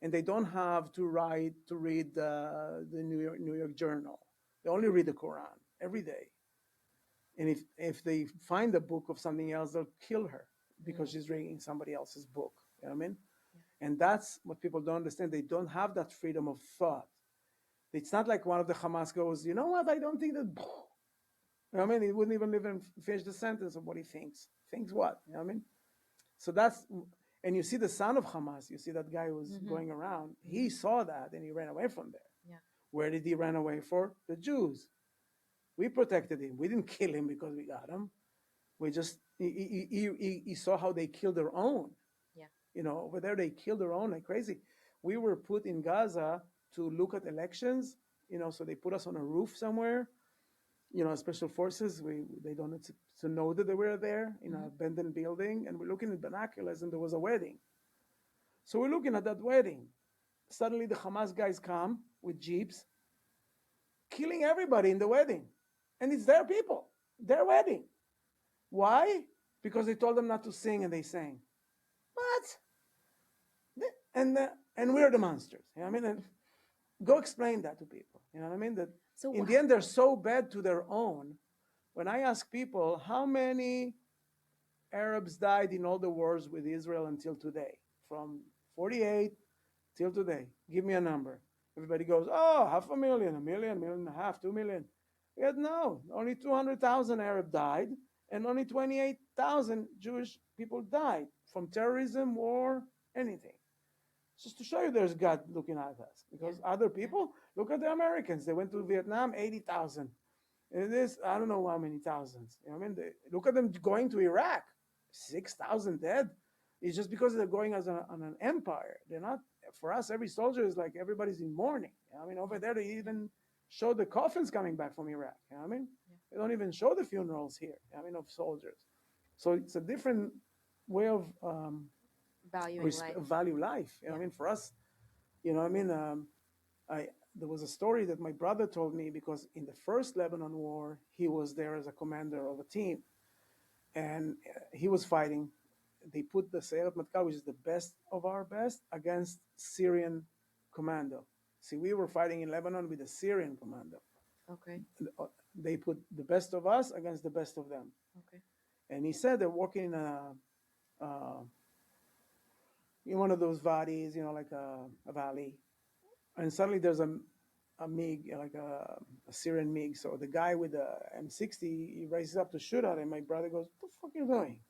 and they don't have to read the New York Journal. They only read the Quran every day. And if they find a book of something else, they'll kill her because Mm. she's reading somebody else's book. You know what I mean? Yeah. And that's what people don't understand. They don't have that freedom of thought. It's not like one of the Hamas goes, you know what? I don't think that. You know what I mean? He wouldn't even finish the sentence of what he thinks. Thinks what? You know what I mean? So that's, and you see the son of Hamas. You see that guy who's Mm-hmm. going around. Mm-hmm. He saw that and he ran away from there. Yeah. Where did he run away for? The Jews. We protected him. We didn't kill him because we got him. We just he saw how they killed their own. Yeah. Over there they killed their own like crazy. We were put in Gaza to look at elections. So they put us on a roof somewhere. Special forces. They don't need to know that they were there in an Mm-hmm. abandoned building, and we're looking at binoculars, and there was a wedding. So we're looking at that wedding. Suddenly, the Hamas guys come with jeeps, killing everybody in the wedding, and it's their people, their wedding. Why? Because they told them not to sing, and they sang. What? And we're the monsters. You know what I mean? And go explain that to people. You know what I mean? That So in the end, they're so bad to their own. When I ask people how many Arabs died in all the wars with Israel until today, from 48 till today, give me a number. Everybody goes, oh, 500,000, a million, million and a half, 2 million. Yet no, only 200,000 Arab died, and only 28,000 Jewish people died from terrorism, war, anything. Just to show you there's God looking at us. yeah, Because other yeah, people, look at the Americans. They went to Vietnam, 80,000. And this, I don't know how many thousands. You know what I mean? Look at them going to Iraq, 6,000 dead. It's just because they're going on an empire. They're not, for us, every soldier is like everybody's in mourning. You know what I mean? Over yeah, there, they yeah, even show the coffins coming back from Iraq. You know what I mean? yeah. They don't even show the funerals here, you know what I mean, of soldiers. So it's a different way of Valuing life. value life. You know Yeah. what I mean? For us, you know what I mean? I There was a story that my brother told me because in the first Lebanon war, he was there as a commander of a team, and he was fighting. They put the Sayeret Matkal, which is the best of our best, against Syrian commando. See, we were fighting in Lebanon with the Syrian commando. Okay. They put the best of us against the best of them. Okay. And he said they're walking in one of those wadis, like a valley, and suddenly there's a MiG, like a Syrian MiG. So the guy with the M60, he raises up to shoot at him. My brother goes, "What the fuck are you doing?"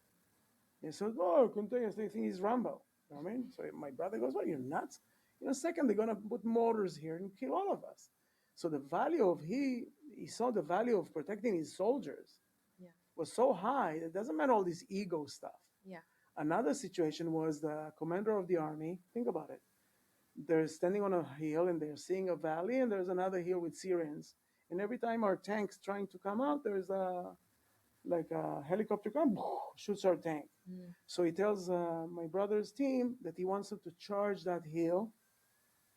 He says, "Oh, continuous. They think he's Rambo." You know what I mean? So my brother goes, "What? You're nuts? In a second, they're gonna put mortars here and kill all of us." So the value of he saw the value of protecting his soldiers Yeah. was so high. It doesn't matter all this ego stuff. Yeah. Another situation was the commander of the army. Think about it. They're standing on a hill and they're seeing a valley, and there's another hill with Syrians. And every time our tank's trying to come out, there's a helicopter comes, shoots our tank. Mm. So he tells my brother's team that he wants them to charge that hill.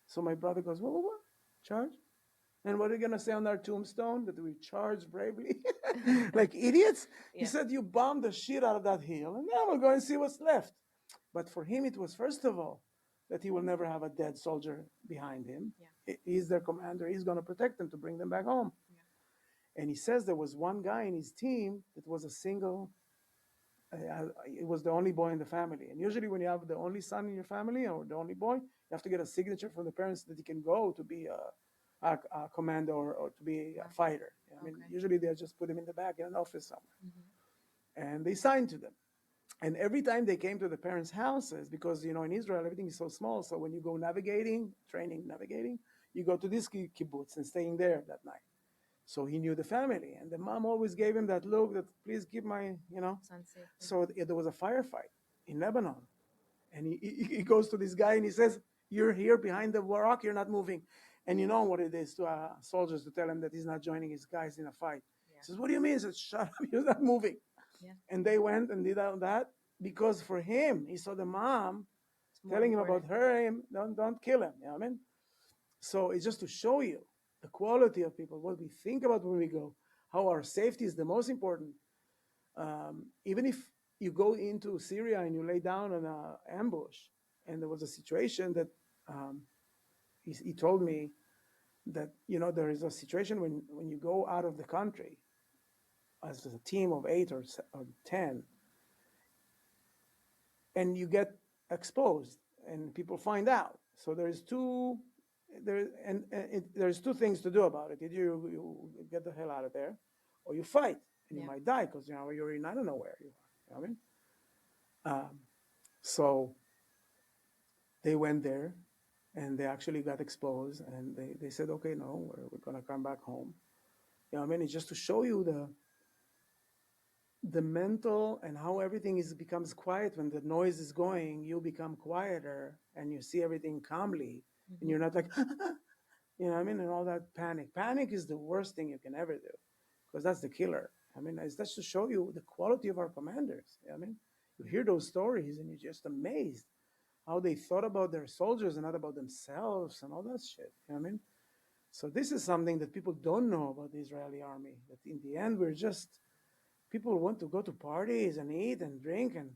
So my brother goes, what? Charge? And what are you going to say on our tombstone? That we charged bravely? Like idiots? He Yeah. said, you bombed the shit out of that hill, and now we'll go and see what's left. But for him, it was, first of all, that he will never have a dead soldier behind him. Yeah. He's their commander. He's going to protect them to bring them back home. Yeah. And he says there was one guy in his team that was a single, it was the only boy in the family. And usually, when you have the only son in your family or the only boy, you have to get a signature from the parents that he can go to be a commander or to be a fighter. I mean, Okay. usually they just put him in the back in an office somewhere. Mm-hmm. And they signed to them. And every time they came to the parents' houses, because in Israel everything is so small, so when you go navigating, you go to this kibbutz and staying there that night. So he knew the family, and the mom always gave him that look that please keep my. Son safe. So there was a firefight in Lebanon, and he goes to this guy and he says, "You're here behind the rock, you're not moving." And you know what it is to soldiers to tell him that he's not joining his guys in a fight. Yeah. He says, "What do you mean?" He says, "Shut up, you're not moving." Yeah. And they went and did all that because for him, he saw the mom It's more telling him about important. him, don't kill him. You know what I mean? So it's just to show you the quality of people, what we think about when we go, how our safety is the most important. Even if you go into Syria and you lay down on an ambush, and there was a situation that he told me that there is a situation when you go out of the country as a team of 8 or 10, and you get exposed and people find out. So there's two things to do about it. Either you get the hell out of there, or you fight, and you Yeah. might die because you're in, I don't know where you are. You know what I mean? So they went there, and they actually got exposed, and they said, okay, no, we're gonna come back home. You know what I mean? It's just to show you the mental and how everything is becomes quiet when the noise is going, you become quieter and you see everything calmly, and Hmm. you're not like, you know what I mean, and all that panic. Panic is the worst thing you can ever do, because that's the killer. I mean, it's just to show you the quality of our commanders. You know what I mean, you Yeah. hear those stories and you're just amazed how they thought about their soldiers and not about themselves and all that shit. You know what I mean? So this is something that people don't know about the Israeli army. That in the end, we're just people want to go to parties and eat and drink and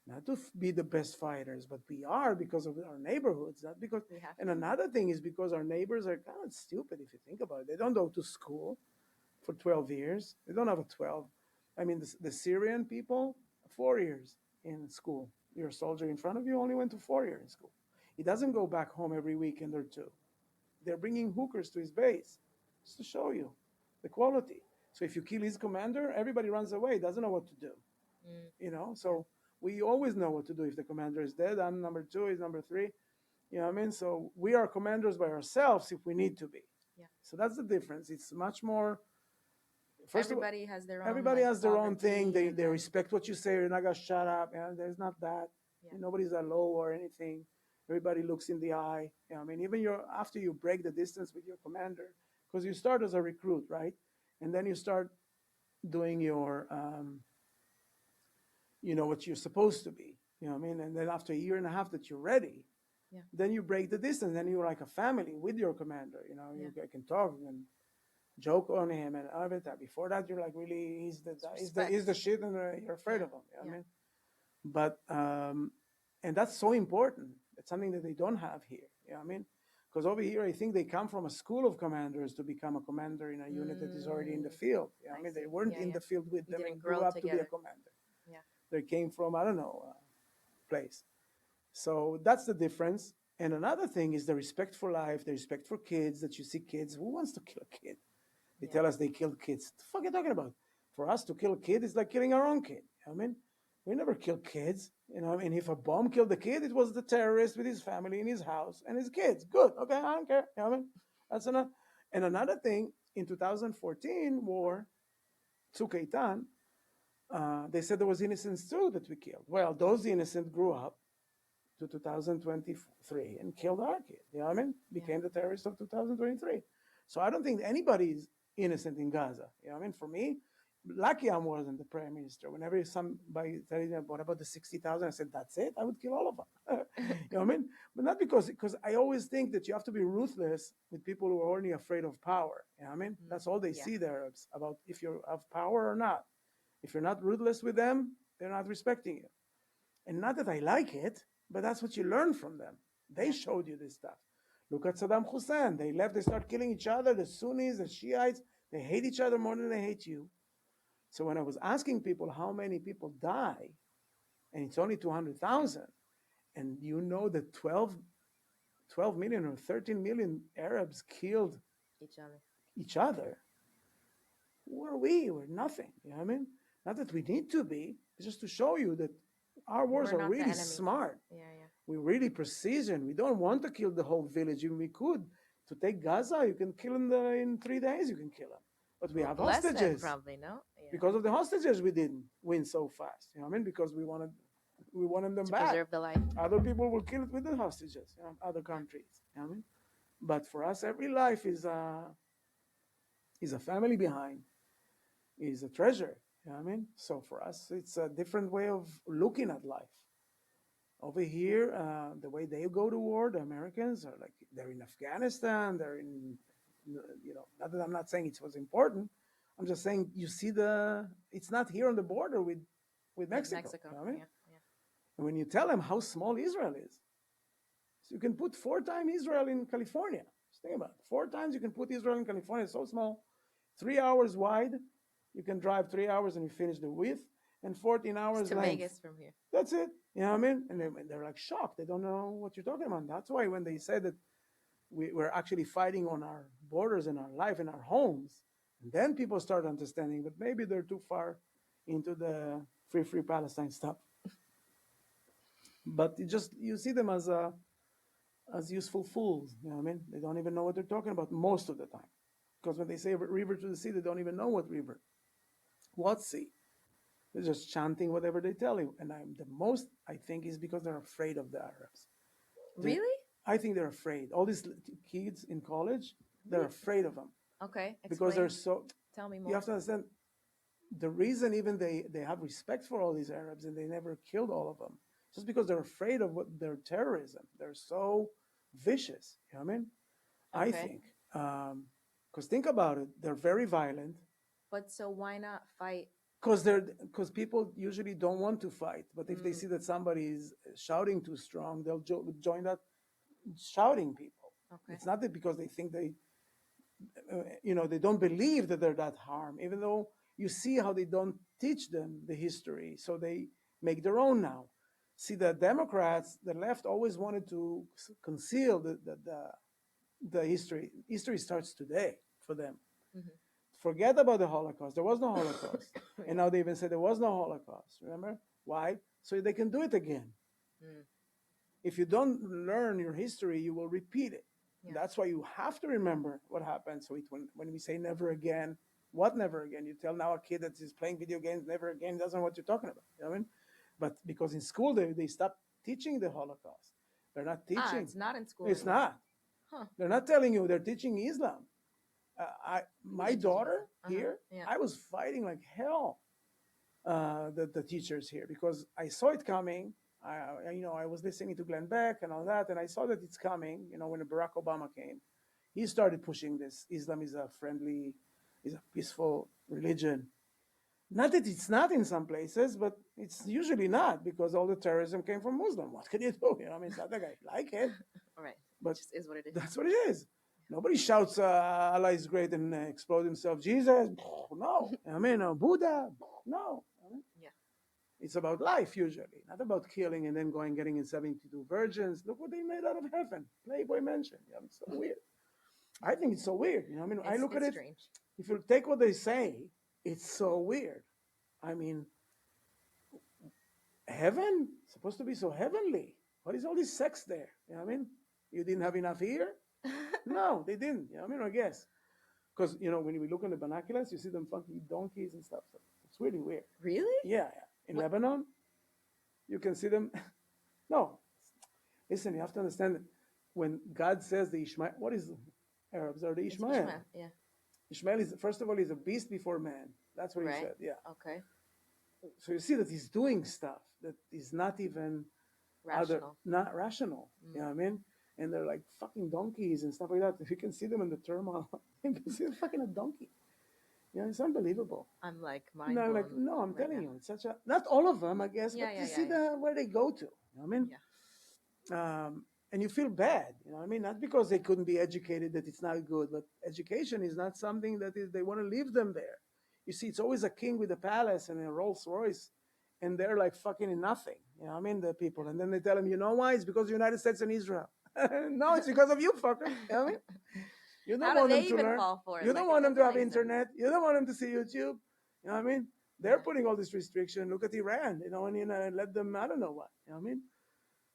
not to be the best fighters, but we are because of our neighborhoods. Not because. We have And to. another thing is because our neighbors are kind of stupid if you think about it. They don't go to school for 12 years. They don't have a 12. I mean, the Syrian people, 4 years in school. Your soldier in front of you only went to 4 years in school. He doesn't go back home every weekend or two. They're bringing hookers to his base just to show you the quality. So if you kill his commander, everybody runs away, doesn't know what to do. Mm, You know, yeah. so we always know what to do if the commander is dead. I'm number two, he's number three. You know what I mean? So we are commanders by ourselves if we need to be. Yeah. So that's the difference. It's much more. First of all, Everybody has their own everybody like has their own thing. sovereignty, and They then respect what you say. You're not gonna shut up. And there's not that. yeah. Nobody's that low or anything. Everybody looks in the eye. You know, I mean, even your after you break the distance with your commander, because you start as a recruit, right? And then you start doing your, what you're supposed to be. You know what I mean? And then after a year and a half that you're ready, Yeah. then you break the distance. Then you're like a family with your commander. You know, Yeah. you can talk and joke on him and everything. Before that, you're like really It's he's the respect. shit, and you're afraid Yeah. of him. You know what I Yeah. mean? But and that's so important. It's something that they don't have here. You know what I mean? Because over here, I think they come from a school of commanders to become a commander in a unit that is already in the Mm, field. You know what I I mean? They see. weren't Yeah. in Yeah. the field with You them didn't and grew grow up to be a together. commander. Yeah. They came from, I don't know, a place. So that's the difference. And another thing is the respect for life, the respect for kids, that you see kids. Who wants to kill a kid? They Yeah. tell us they killed kids. What the fuck are you talking about? For us to kill a kid is like killing our own kid. You know what I mean? We never kill kids. You know, I mean, if a bomb killed the kid, it was the terrorist with his family in his house and his kids. Good. Okay, I don't care. You know what I mean? That's enough. And another thing, in 2014 war, Tzuk they said there was innocents too that we killed. Well, those innocents grew up to 2023 and killed our kid. You know what I mean? Yeah. Became the terrorist of 2023. So I don't think anybody's innocent in Gaza. You know what I mean? For me, lucky I wasn't the prime minister. Whenever somebody tells me, what about the 60,000? I said, that's it. I would kill all of them. You know what I mean? But not because I always think that you have to be ruthless with people who are only afraid of power. You know what I mean? Mm, That's all they yeah. see, the Arabs, about if you have power or not. If you're not ruthless with them, they're not respecting you. And not that I like it, but that's what you learn from them. They Yeah. showed you this stuff. Look at Saddam Hussein. They left, they start killing each other, the Sunnis, the Shiites. They hate each other more than they hate you. So when I was asking people how many people die, and it's only 200,000, and you know that 12 million or 13 million Arabs killed Each other. each other, who are we? We're nothing. You know what I mean? Not that we need to be, it's just to show you that our wars We're are not the really enemy. smart. Yeah. Yeah. We really precision. We don't want to kill the whole village. If we could, to take Gaza, you can kill them in 3 days. You can kill them, but we have Less than hostages. probably, no? Yeah. Because of the hostages, we didn't win so fast. You know what I mean? Because we wanted them To back. preserve the life. Other people will kill it with the hostages. Other Yeah. countries. You know what I mean? But for us, every life is a family behind. Is a treasure. You know what I mean? So for us, it's a different way of looking at life. Over here, the way they go to war, the Americans are like they're in Afghanistan, they're in, not that I'm not saying it was important. I'm just saying you see it's not here on the border with With Mexico. Mexico. You know what I mean? Yeah. Yeah. And when you tell them how small Israel is, so you can put 4 times Israel in California. Just think about it. 4 times you can put Israel in California. It's so small. 3 hours wide. You can drive 3 hours and you finish the width, and 14 It's hours to length. Vegas from here. That's it. You know what I mean? And they're like shocked. They don't know what you're talking about. That's why when they say that we're actually fighting on our borders and our life and our homes, and then people start understanding that maybe they're too far into the free Palestine stuff. But you see them as useful fools. You know what I mean? They don't even know what they're talking about most of the time. Because when they say river to the sea, they don't even know what river. What sea? They're just chanting whatever they tell you. And I'm the most, I think, is because they're afraid of the Arabs. They, Really? I think they're afraid. All these kids in college, they're Really? afraid of them Okay, because they're explain. so. Tell me You have more. to understand the reason even they have respect for all these Arabs and they never killed all of them, just because they're afraid of what their terrorism. They're so vicious. You know what I mean? I Okay. think because think about it, they're very violent. But so why not fight? Because people usually don't want to fight, but if they Mm, see that somebody is shouting too strong, they'll join that shouting people. okay. It's not that because they think they don't believe that they're that harm, even though you see how they don't teach them the history, so they make their own now. See, the Democrats, the left, always wanted to conceal the history. History starts today for them. Hmm. Forget about the Holocaust. There was no Holocaust. And Yeah. now they even say there was no Holocaust. Remember? Why? So they can do it again. Mm, If you don't learn your history, you will repeat it. yeah. That's why you have to remember what happened. So when we say never again, what never again? You tell now a kid that is playing video games never again, doesn't know what you're talking about. You know what I mean? But because in school they stopped teaching the Holocaust. They're not Ah, teaching. it's not in school It's anymore. not. Huh. They're not telling you. They're teaching Islam. Who My teaches daughter Islam? Uh-huh. here, Yeah. I was fighting like hell the teachers here because I saw it coming. I was listening to Glenn Beck and all that, and I saw that it's coming. When Barack Obama came, he started pushing this. Islam is a peaceful religion. Not that it's not in some places, but it's usually not because all the terrorism came from Muslim. What can you do? I mean, it's not that I like it, All right. It but just is what it is. that's what it is. Nobody shouts Allah is great and explode himself. Jesus, no. I mean, Buddha, no. Yeah. It's about life usually, not about killing and then going getting in 72 virgins. Look what they made out of heaven. Playboy Mansion. It's so weird. I think it's so weird. I mean, I look at It's it. strange. If you take what they say, it's so weird. I mean, heaven supposed to be so heavenly. What is all this sex there? I mean, you didn't have enough here? No, they didn't. I mean, I guess because when we look in the binoculars, you see them funky donkeys and stuff. So it's really weird. Really? Yeah, yeah. In What? Lebanon, you can see them. No, listen, you have to understand that when God says the Ishmael, what is Arabs are the It's Ishmael? Ishmael. Yeah. Ishmael is first of all he's a beast before man. That's what he Right. said. Yeah. Okay. So you see that he's doing stuff that is not even Rational. not rational. You know what I mean? And they're like fucking donkeys and stuff like that. If you can see them in the turmoil, you can see them fucking a donkey. It's unbelievable. I'm like mind No, like blown no, I'm right telling now. you, it's such a not all of them, I guess, Yeah, but yeah, you yeah, see yeah. where they go to. You know what I mean? Yeah. And you feel bad. You know what I mean? Not because they couldn't be educated that it's not good, but education is not something that is they want to leave them there. You see, it's always a king with a palace and a Rolls Royce, and they're like fucking in nothing. You know what I mean? The people, Yeah. and then they tell them, you know why? It's because the United States and Israel. No, it's because of you, fucker. You know what I mean? You don't How do want they them to even learn. fall for it? You don't Like, it want them to doesn't have make sense. internet. You don't want them to see YouTube. You know what I mean? They're Yeah. putting all this restriction. Look at Iran, and let them, I don't know what. You know what I mean?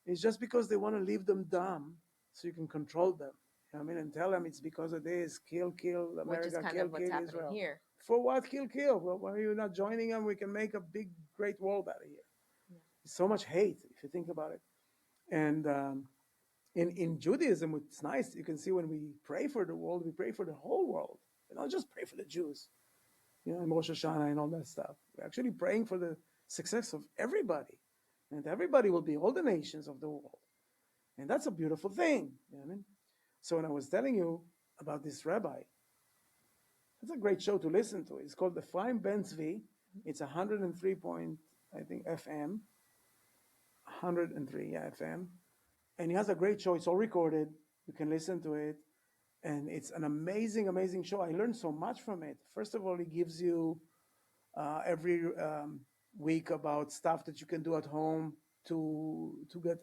It's just because they want to leave them dumb so you can control them. You know what I mean? And tell them it's because of this. Kill Which is America, kind of what's kill happening Israel. here. For what? Kill. Well, why are you not joining them? We can make a big, great world out of here. Yeah. So much hate if you think about it. And in Judaism, it's nice. You can see when we pray for the world, we pray for the whole world. We don't just pray for the Jews, and Rosh Hashanah and all that stuff. We're actually praying for the success of everybody. And everybody will be all the nations of the world. And that's a beautiful thing. You know what I mean? So when I was telling you about this rabbi, it's a great show to listen to. It's called the Fine Ben Tzvi. It's 103 point, I think, FM. 103, yeah, FM. And he has a great show. It's all recorded. You can listen to it. And it's an amazing, amazing show. I learned so much from it. First of all, he gives you every week about stuff that you can do at home to get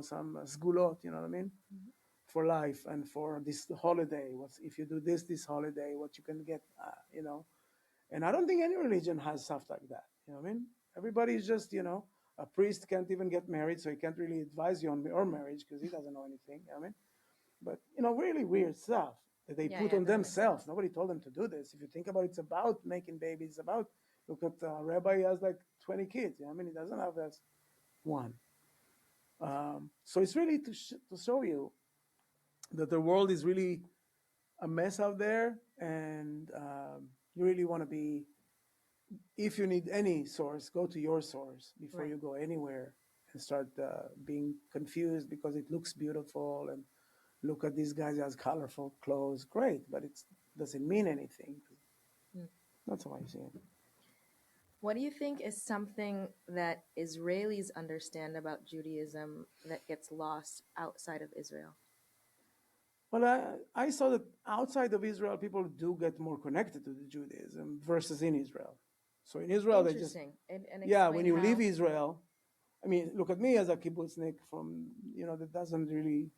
some sgulot. You know what I mean? Mhm. For life and for this holiday. What's if you do this holiday? What you can get? And I don't think any religion has stuff like that. You know what I mean? Everybody is just a priest can't even get married, so he can't really advise you on your marriage because he doesn't know anything. You know what I mean? But really weird stuff that they Yeah, put yeah, on that makes sense. themselves. Nobody told them to do this. If you think about it, it's about making babies, it's about Look at Rabbi, he has like 20 kids. I mean, he doesn't have that one. So it's really to show you that the world is really a mess out there, and you really want to be, if you need any source, go to your source before Right. you go anywhere and start being confused because it looks beautiful and look at these guys has colorful clothes. Great, but it doesn't mean anything. Mm. That's how I see it. What do you think is something that Israelis understand about Judaism that gets lost outside of Israel? Well, I saw that outside of Israel, people do get more connected to the Judaism versus in Israel. So in Israel, they just, Interesting. And yeah, when explain you leave how. Israel, I mean, look at me as a kibbutznik from, that doesn't really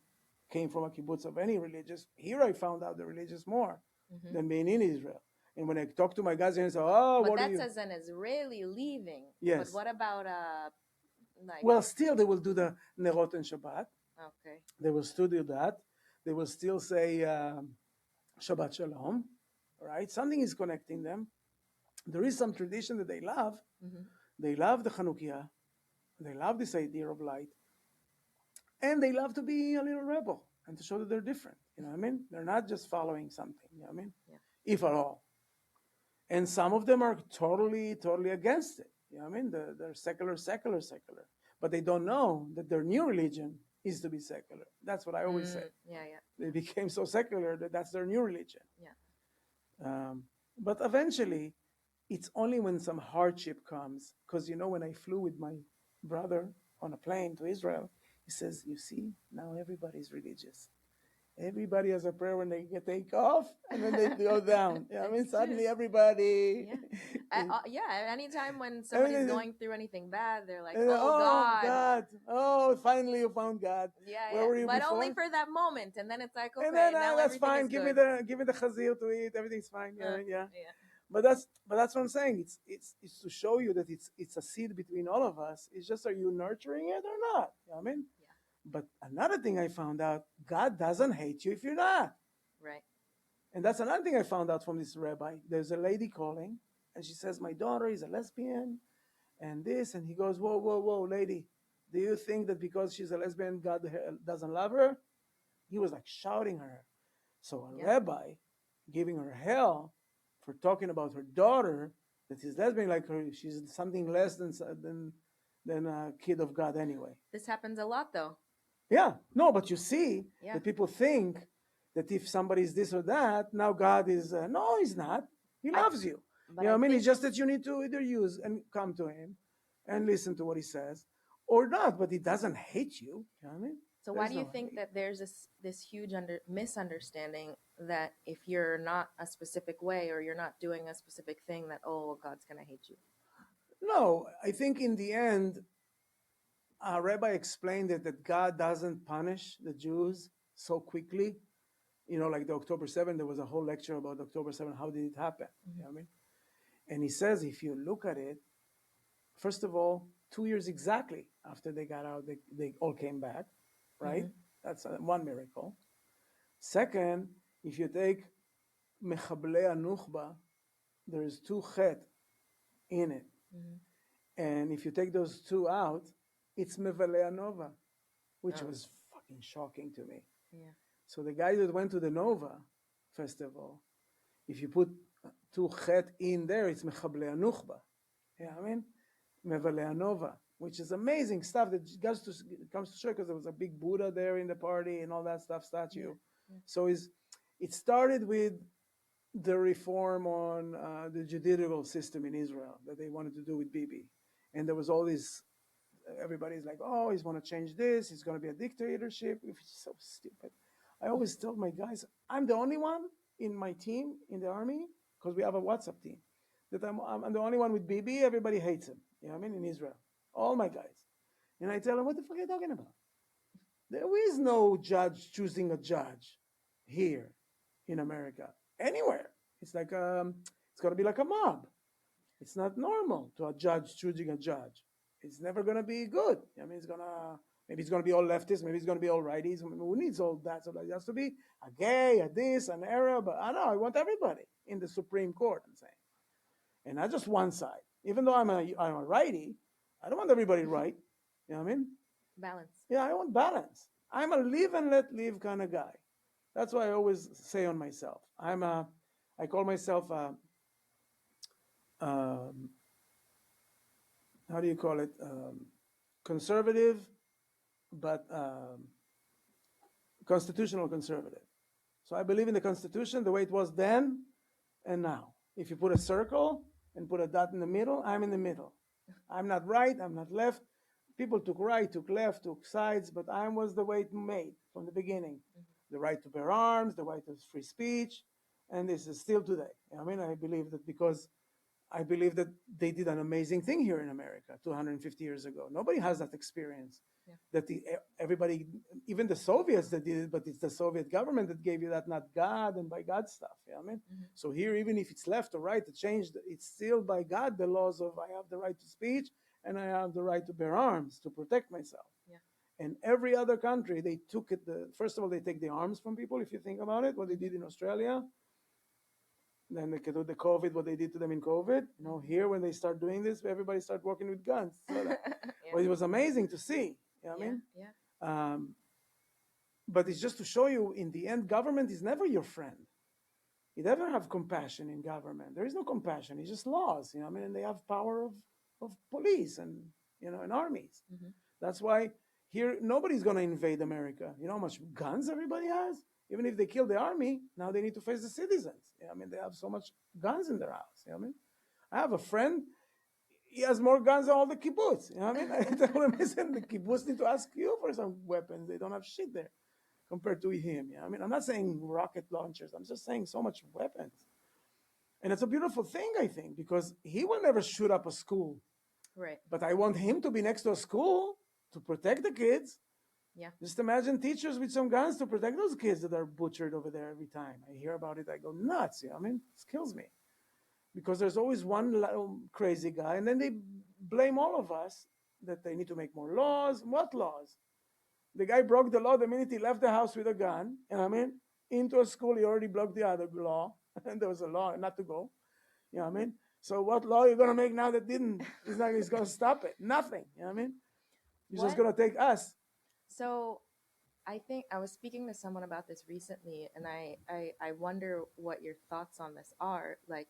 came from a kibbutz of any religious. Here I found out the religious more Hmm. than being in Israel. And when I talk to my guys and say, oh, But what are that's you? as an Israeli leaving. But Yes. what about like Well, still they will do the Nerot and Shabbat. okay. They will still do that. They will still say Shabbat Shalom, right? Something is connecting them. There is some tradition that they love. Hmm. They love the Chanukiah. They love this idea of light. And they love to be a little rebel and to show that they're different. You know what I mean? They're not just following something, you know what I mean? Yeah. If at all. And some of them are totally, totally against it. You know what I mean? They're secular, secular, secular. But they don't know that their new religion is to be secular. That's what I always say. Yeah, yeah. They became so secular that that's their new religion. Yeah. Um, but eventually, it's only when some hardship comes, because when I flew with my brother on a plane to Israel, he says, "You see, now everybody's religious. Everybody has a prayer when they get take off, and then they go down. I mean, It's true. suddenly everybody, Yeah. Yeah. Anytime when somebody's everything, going through anything bad, they're like, and, "Oh oh God." God, oh, finally you found God. Yeah, Where yeah. were you But only before? for that moment, and then it's like, And okay, then now that's everything fine. is Give me good. the chazir to eat. Everything's fine. Yeah, yeah. Yeah. But that's what I'm saying. It's to show you that it's a seed between all of us. It's just, are you nurturing it or not? You know what I mean? Yeah. But another thing I found out, God doesn't hate you if you're not. Right. And that's another thing I found out from this rabbi. There's a lady calling, and she says, my daughter is a lesbian, and this, and he goes, whoa, whoa, whoa, lady, do you think that because she's a lesbian, God doesn't love her? He was like shouting at her. So a Yeah. rabbi giving her hell for talking about her daughter, that is lesbian, like her, she's something less than a kid of God anyway. This happens a lot, though. Yeah, no, but you see Yeah. that people think that if somebody is this or that, now God is, no, he's not. He I. loves you. But You know I what I mean? think It's just it's that you need to either use and come to him and listen to what he says or not, but he doesn't hate you. You know what I mean? so. Why There's do you no think hate. that there's this huge misunderstanding that if you're not a specific way or you're not doing a specific thing, that oh, God's gonna hate you? No, I think in the end, a rabbi explained that God doesn't punish the Jews so quickly. Like the October 7th, there was a whole lecture about October 7th. How did it happen? You know what I mean? And he says, if you look at it, first of all, 2 years exactly after they got out, they all came back, right? Mm-hmm. That's one miracle. Second, if you take Mechablei Nukhba, there's two chet in it. Mm-hmm. And if you take those two out, it's Mevalei Nova, which Oh, was fucking shocking to me. yeah. So the guy that went to the Nova festival, if you put two chet in there, it's Mechablei Nukhba. You know what I mean? Mevalei Nova, which is amazing stuff that comes to show because there was a big Buddha there in the party and all that stuff, statue. Yeah. Yeah. So it started with the reform on the judicial system in Israel that they wanted to do with Bibi. And there was all this, everybody's like, oh, he's want to change this, he's going to be a dictatorship, which is so stupid. I always tell my guys, I'm the only one in my team in the army, because we have a WhatsApp team, that I'm the only one with Bibi, everybody hates him. You know what I mean? In Israel. All my guys. And I tell them, what the fuck are you talking about? There is no judge choosing a judge here in America, anywhere. It's like it's gonna be like a mob. It's not normal to a judge choosing a judge. It's never gonna be good. I mean, maybe it's gonna be all leftists, maybe it's gonna be all righties. Who needs all that? So it has to be a gay, a this, an Arab. I don't know. I want everybody in the Supreme Court. I'm saying, and not just one side. Even though I'm a righty, I don't want everybody right. You know what I mean? Balance. Yeah, I want balance. I'm a live and let live kind of guy. That's what I always say on myself. I call myself um, how do you call it? Conservative, but constitutional conservative. So I believe in the Constitution the way it was then and now. If you put a circle and put a dot in the middle, I'm in the middle. I'm not right, I'm not left. People took right, took left, took sides, but I was the way it made from the beginning. The right to bear arms, the right to free speech, and this is still today. I mean, I believe that because I believe that they did an amazing thing here in America 250 years ago. Nobody has that experience. Yeah. That everybody, even the Soviets that did it, but it's the Soviet government that gave you that, not God and by God stuff. You know what I mean? Mm-hmm. So here, even if it's left or right, to change, it's still by God the laws of I have the right to speech and I have the right to bear arms to protect myself. Yeah. And every other country, they took it. First of all, they take the arms from people. If you think about it, what they did in Australia, then they could do the COVID, what they did to them in COVID. You know, here when they start doing this, everybody start working with guns. So Yeah. well, it was amazing to see. You know what I Yeah. mean? Yeah. But it's just to show you, in the end, government is never your friend. You never have compassion in government. There is no compassion. It's just laws. You know what I mean? And they have power of police and and armies. Mm-hmm. That's why here nobody's gonna invade America. You know how much guns everybody has? Even if they kill the army, now they need to face the citizens. I mean, they have so much guns in their house. You know what I mean? I have a friend, he has more guns than all the kibbutz. You know what I mean? I tell him, I said, the kibbutz need to ask you for some weapons. They don't have shit there compared to him. You know what I mean? I'm not saying rocket launchers. I'm just saying so much weapons. And it's a beautiful thing, I think, because he will never shoot up a school. Right. But I want him to be next to a school to protect the kids. Yeah. Just imagine teachers with some guns to protect those kids that are butchered over there every time. I hear about it, I go nuts. You know what I mean? It kills me. Because there's always one little crazy guy, and then they blame all of us that they need to make more laws. What laws? The guy broke the law the minute he left the house with a gun. You know what I mean? Into a school, he already broke the other law, and there was a law not to go. You know what I mean? So what law are you gonna make now that didn't? It's gonna stop it. Nothing. You know what I mean? It's just What? gonna take us. So I think I was speaking to someone about this recently, and I wonder what your thoughts on this are. Like,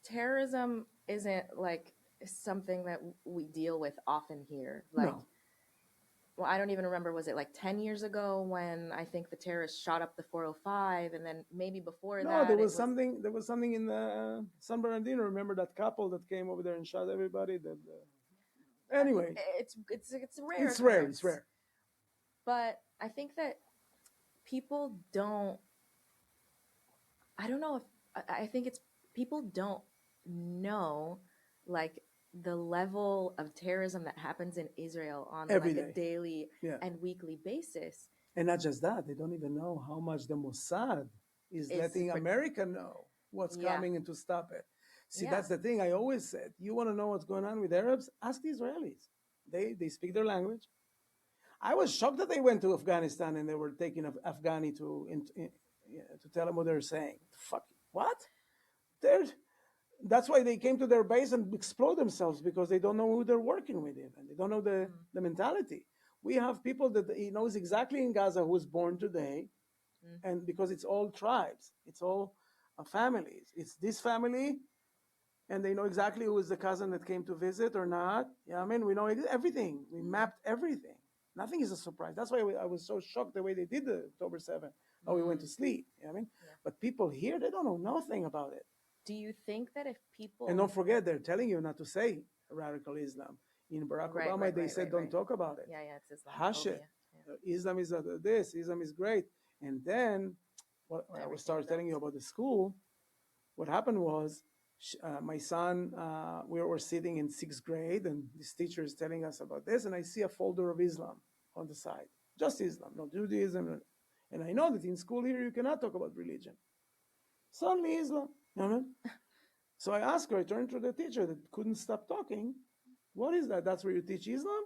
terrorism isn't like something that we deal with often here. Like, No, well, I don't even remember, was it like 10 years ago when I think the terrorists shot up the 405, and then maybe before no. There that it was was. something. There was something in the San Bernardino. Remember that couple that came over there and shot everybody? Anyway, It's a rare it's rare. It's occurrence, rare. but I think that people don't. I don't know if I think it's people don't know like the level of terrorism that happens in Israel on Every like a day. daily Yeah. and weekly basis. And not just that, they don't even know how much the Mossad is Is letting America know what's yeah, coming and to stop it. See, yeah. that's the thing I always said. You want to know what's going on with Arabs? Ask the Israelis. They speak their language. I was shocked that they went to Afghanistan and they were taking Afghani to tell them what they're saying. Fuck, what? They're, that's why they came to their base and explode themselves because they don't know who they're working with even. They don't know Mm, the mentality. We have people that he knows exactly in Gaza who was born today, mm, and because it's all tribes, it's all families. It's this family, and they know exactly who is the cousin that came to visit or not. Yeah, I mean, we know everything. We mapped everything. Nothing is a surprise. That's why I was so shocked the way they did the October 7th. Oh, we went to mm, sleep. You know what I mean? yeah. But people here, they don't know nothing about it. Do you think that if And people don't forget, they're telling you not to say radical Islam. In Barack right, Obama, right, they right, said right, don't right. talk about it. Yeah, yeah, it's Hush it. Islamophobia. Yeah. Islam is this, Islam is great. And then, what I was Everything started telling you builds. about the school, what happened was my son, we were sitting in sixth grade, and this teacher is telling us about this, and I see a folder of Islam on the side. Just Islam, no Judaism. And I know that in school here you cannot talk about religion. Suddenly Islam. You know what I mean? So I asked her, I turned to the teacher that couldn't stop talking. What is that? That's where you teach Islam?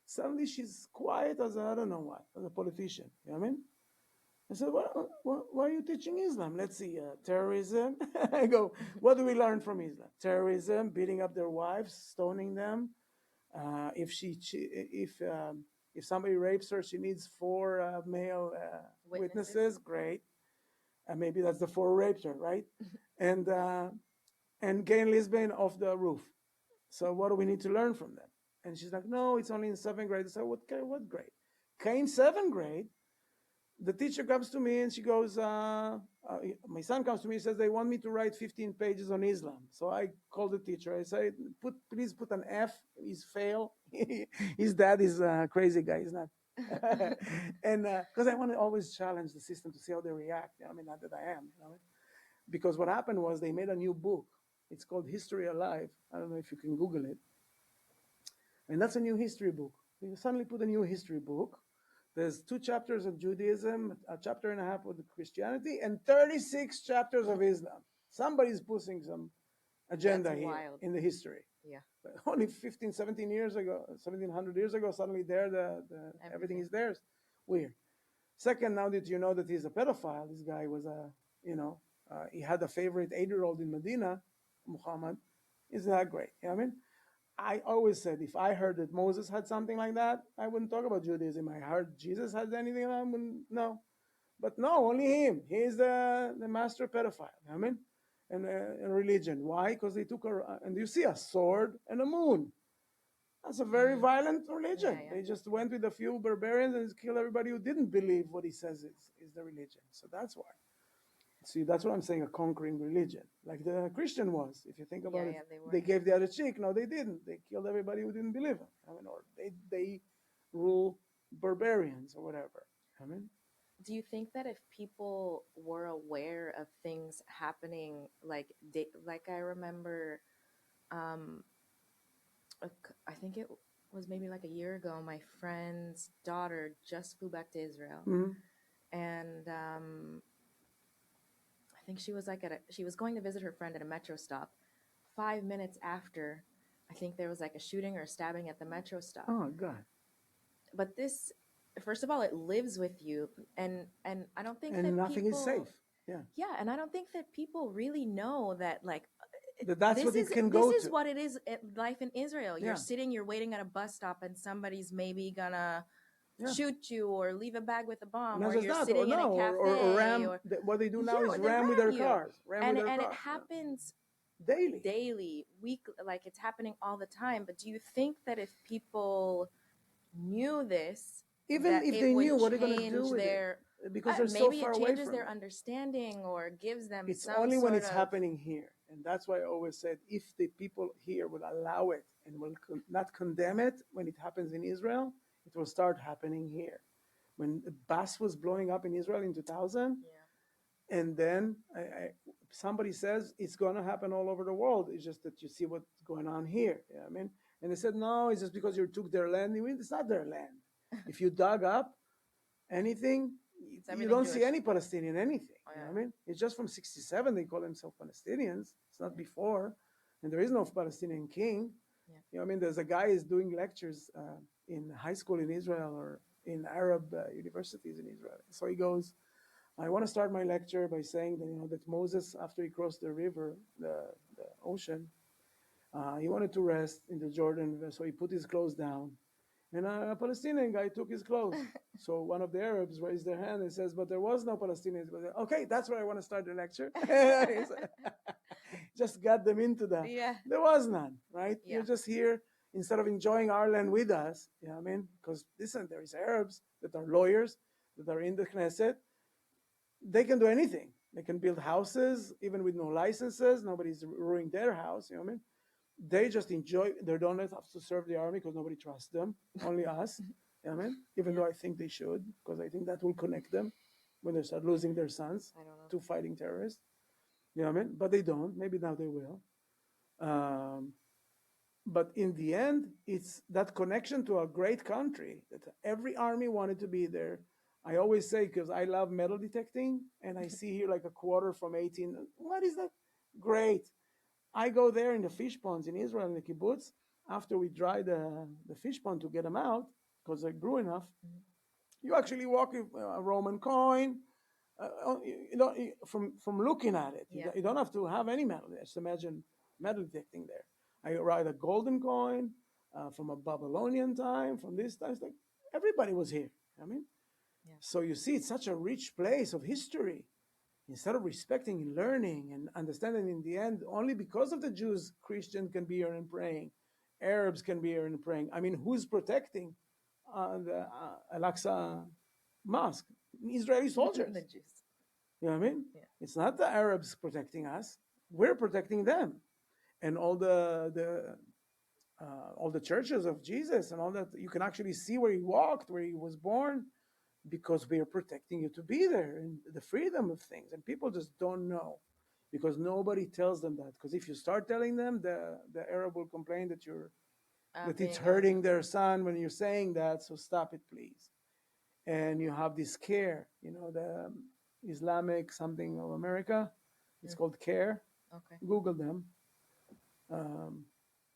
Suddenly she's quiet as I don't know what, as a politician. You know what I mean? I said, why are you teaching Islam? Let's see, terrorism. I go, what do we learn from Islam? Terrorism, beating up their wives, stoning them. If if somebody rapes her, she needs four male Witnesses. witnesses. Great, maybe that's the four who raped her, right? And gay and lesbian off the roof. So what do we need to learn from them? And she's like, no, it's only in seventh grade. I said, what grade? Okay, in seventh grade, the teacher comes to me and she goes, my son comes to me and says, they want me to write 15 pages on Islam. So I call the teacher. I say, please put an F. He's fail. His dad is a crazy guy. He's not. And because I want to always challenge the system to see how they react. I mean, not that I am. Because what happened was they made a new book. It's called History Alive. I don't know if you can Google it. And that's a new history book. You suddenly put a new history book. There's 2 chapters of Judaism, a chapter and a half of Christianity, and 36 chapters of Islam. Somebody's pushing some That's agenda here wild. in the history. Yeah. But only 15, 17 years ago, 1700 years ago, suddenly there, everything is theirs. Weird. Second, now that you know that he's a pedophile, this guy was he had a favorite 8-year-old in Medina, Muhammad. Isn't that great? You know what I mean? I always said if I heard that Moses had something like that, I wouldn't talk about Judaism. I heard Jesus has anything, I wouldn't know. But no, only him. He's the master pedophile. You know what I mean? And religion. Why? Because they took and you see a sword and a moon. That's a very violent religion. Yeah. They just went with a few barbarians and killed everybody who didn't believe what he says is the religion. So that's why. See, that's what I'm saying, a conquering religion, like the Christian was. If you think about it, They were. they gave the other cheek. No, they didn't. They killed everybody who didn't believe him. I mean, or they rule barbarians or whatever. I mean, Do you think that if people were aware of things happening, like like I remember, um, I think it was maybe like a year ago, my friend's daughter just flew back to Israel, mm-hmm. and I think she was like she was going to visit her friend at a metro stop. 5 minutes after, I think there was like a shooting or a stabbing at the metro stop. Oh God! But this, first of all, it lives with you, and I don't think And that nothing is safe. people, Yeah, yeah, and I don't think that people really know that, like, that's what it can this go is to. what it is, life in Israel. You're Yeah, sitting, you're waiting at a bus stop, and somebody's maybe gonna yeah. shoot you or leave a bag with a bomb, Not or just you're that, or sitting in a no, or cafe, ram. or What they do now yeah, is they ram with ram their you, cars. Ram with their and it cars. happens Yeah. Daily. daily, week, like it's happening all the time. But do you think that if people knew this, Even that if it they would knew, what are they going to do change with it? their, Because they're so maybe far it away changes from their it. understanding or gives them It's some only when sort it's of, happening here. And that's why I always said if the people here will allow it and will not condemn it when it happens in Israel, it will start happening here. When the bus was blowing up in Israel in 2000, yeah. and then somebody says it's going to happen all over the world. It's just that you see what's going on here. You know what I mean? And they said, no, it's just because you took their land. I mean, it's not their land. If you dug up anything, It's you everything don't see Jewish. any Palestinian anything. Oh You know yeah. what I mean? It's just from 67 they call themselves Palestinians. It's not Yeah. before. And there is no Palestinian king. Yeah. You know what I mean? There's a guy is doing lectures in high school in Israel or in Arab universities in Israel. So he goes, I want to start my lecture by saying that that Moses, after he crossed the river, the ocean, he wanted to rest in the Jordan, so he put his clothes down, and a Palestinian guy took his clothes. So one of the Arabs raised their hand and says, "But there was no Palestinians." But okay, that's where I want to start the lecture. Just got them into that. Yeah. There was none, right? Yeah. You're just here instead of enjoying our land with us. You know what I mean? Because listen, there is Arabs that are lawyers that are in the Knesset. They can do anything. They can build houses even with no licenses. Nobody's ruining their house. You know what I mean? They just enjoy. They don't have to serve the army because nobody trusts them. Only us. You know what I mean? Even Yeah. though I think they should, because I think that will connect them when they start losing their sons I don't know. to fighting terrorists. You know what I mean? But they don't. Maybe now they will. Um, but in the end, it's that connection to a great country that every army wanted to be there. I always say, because I love metal detecting, and I see here like a quarter from 18. What is that? Great. I go there in the fish ponds in Israel, in the kibbutz, after we dry the fish pond to get them out, because they grew enough. Mhm. You actually walk with a Roman coin, From looking at it, Yeah. you don't have to have any metal. Just imagine metal detecting there. I write a golden coin from a Babylonian time, from this time. It's like everybody was here. I mean, Yeah. so you see, it's such a rich place of history. Instead of respecting and learning and understanding, in the end, only because of the Jews, Christians can be here and praying, Arabs can be here and praying. I mean, who's protecting the Al-Aqsa Mosque? Israeli The soldiers. juice. You know what I mean? Yeah. It's not the Arabs protecting us; we're protecting them. And all the churches of Jesus and all that, you can actually see where he walked, where he was born, because we are protecting you to be there and the freedom of things. And people just don't know because nobody tells them that. Because if you start telling them, the Arab will complain that it's Being hurting their son when you're saying that. So stop it, please. And you have this care, the Islamic something of America. It's mm, called CARE. okay. Google them. Um,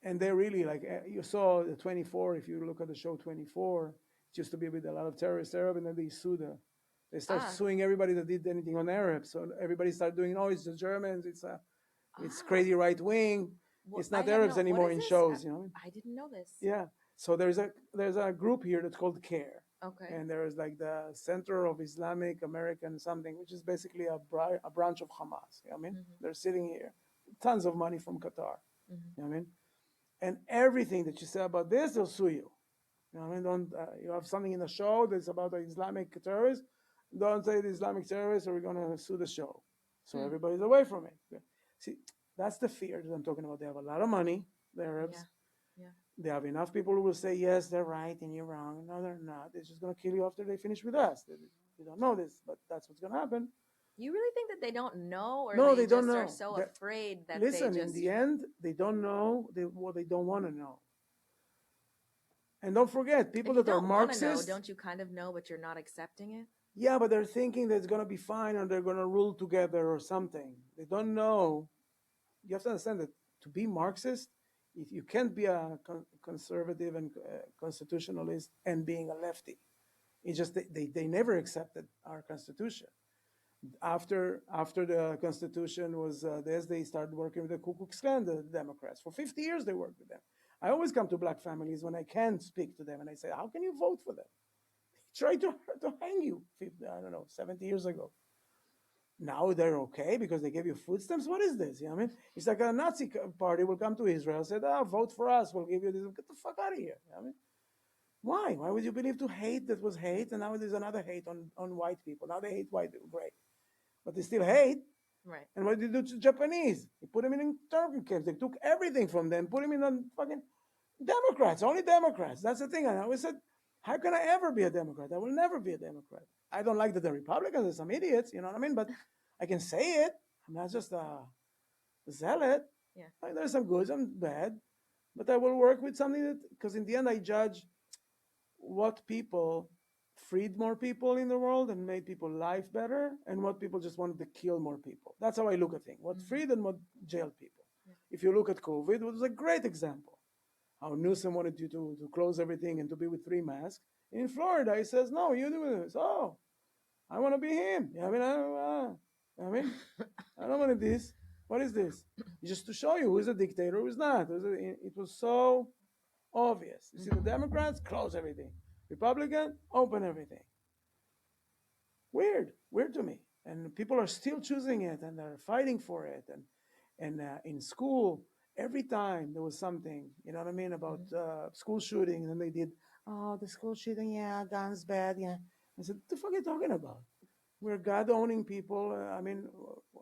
and they're really like, you saw the 24, if you look at the show 24, it used to be with a lot of terrorists, Arab, and then they start Ah. suing everybody that did anything on Arab. So everybody started doing, oh, it's the Germans, it's Ah. crazy right wing. Well, It's I not have Arabs no. What anymore is in this? shows, you know? I didn't know this. Yeah. So there's a group here that's called CARE. Okay. And there is like the Center of Islamic American something, which is basically a branch of Hamas. You know what I mean? Mm-hmm. They're sitting here, tons of money from Qatar. Mm-hmm. You know what I mean? And everything that you say about this, they'll sue you. You know what I mean? Don't you have something in the show that's about the Islamic terrorists? Don't say the Islamic terrorists, or we're gonna sue the show. So Hmm. everybody's away from it. See, that's the fear that I'm talking about. They have a lot of money, the Yeah. Arabs. Yeah. They have enough people who will say yes, they're right, and you're wrong. No, they're not. They're just gonna kill you after they finish with us. They don't know this, but that's what's gonna happen. You really think that they don't know, or No, they they don't just are know. so afraid that they Listen, in just the end, they don't know what they don't want to know. And don't forget, people if you that are don't want to know, Marxists, don't you kind of know, but you're not accepting it? yeah, but they're thinking that it's going to be fine or they're going to rule together or something. They don't know. You have to understand that to be Marxist, if you can't be a conservative and constitutionalist and being a lefty. It's just they never accepted our constitution. After the constitution was this, they started working with the Ku Klux Klan, the Democrats. For 50 years, they worked with them. I always come to black families when I can speak to them, and I say, "How can you vote for them? Tried to hang you, I don't know, 70 years ago. Now they're okay because they gave you food stamps. What is this? You know what I mean? It's like a Nazi party will come to Israel, said, vote for us, we'll give you this. Get the fuck out of here. You know what I mean? Why? Why would you believe to hate that was hate, and now there's another hate on white people? Now they hate white people, great. But they still hate. Right. And what did they do to Japanese? They put them in internment camps. They took everything from them, put them in on fucking Democrats, only Democrats. That's the thing. I always said, how can I ever be a Democrat? I will never be a Democrat. I don't like that the Republicans are some idiots, you know what I mean? But I can say it. I'm not just a zealot. Yeah. Like, there's some good, some bad. But I will work with something that, because in the end, I judge what people freed more people in the world and made people life better, and what people just wanted to kill more people. That's how I look at things. What Mm-hmm. freed and what jailed people. Yeah. If you look at COVID, it was a great example how Newsom wanted you to close everything and to be with 3 masks. In Florida, he says, no, you do this. Oh, I want to be him. Yeah, I don't want this. What is this? Just to show you who's a dictator, who's not. It was so obvious. You see, the Mm-hmm. Democrats close everything. Republican, open everything. Weird to me. And people are still choosing it and they're fighting for it. And in school, every time there was something, you know what I mean, about Mm-hmm. school shooting, and then they did, oh, the school shooting, yeah, guns bad, yeah. I said, what the fuck are you talking about? We're God owning people. I mean,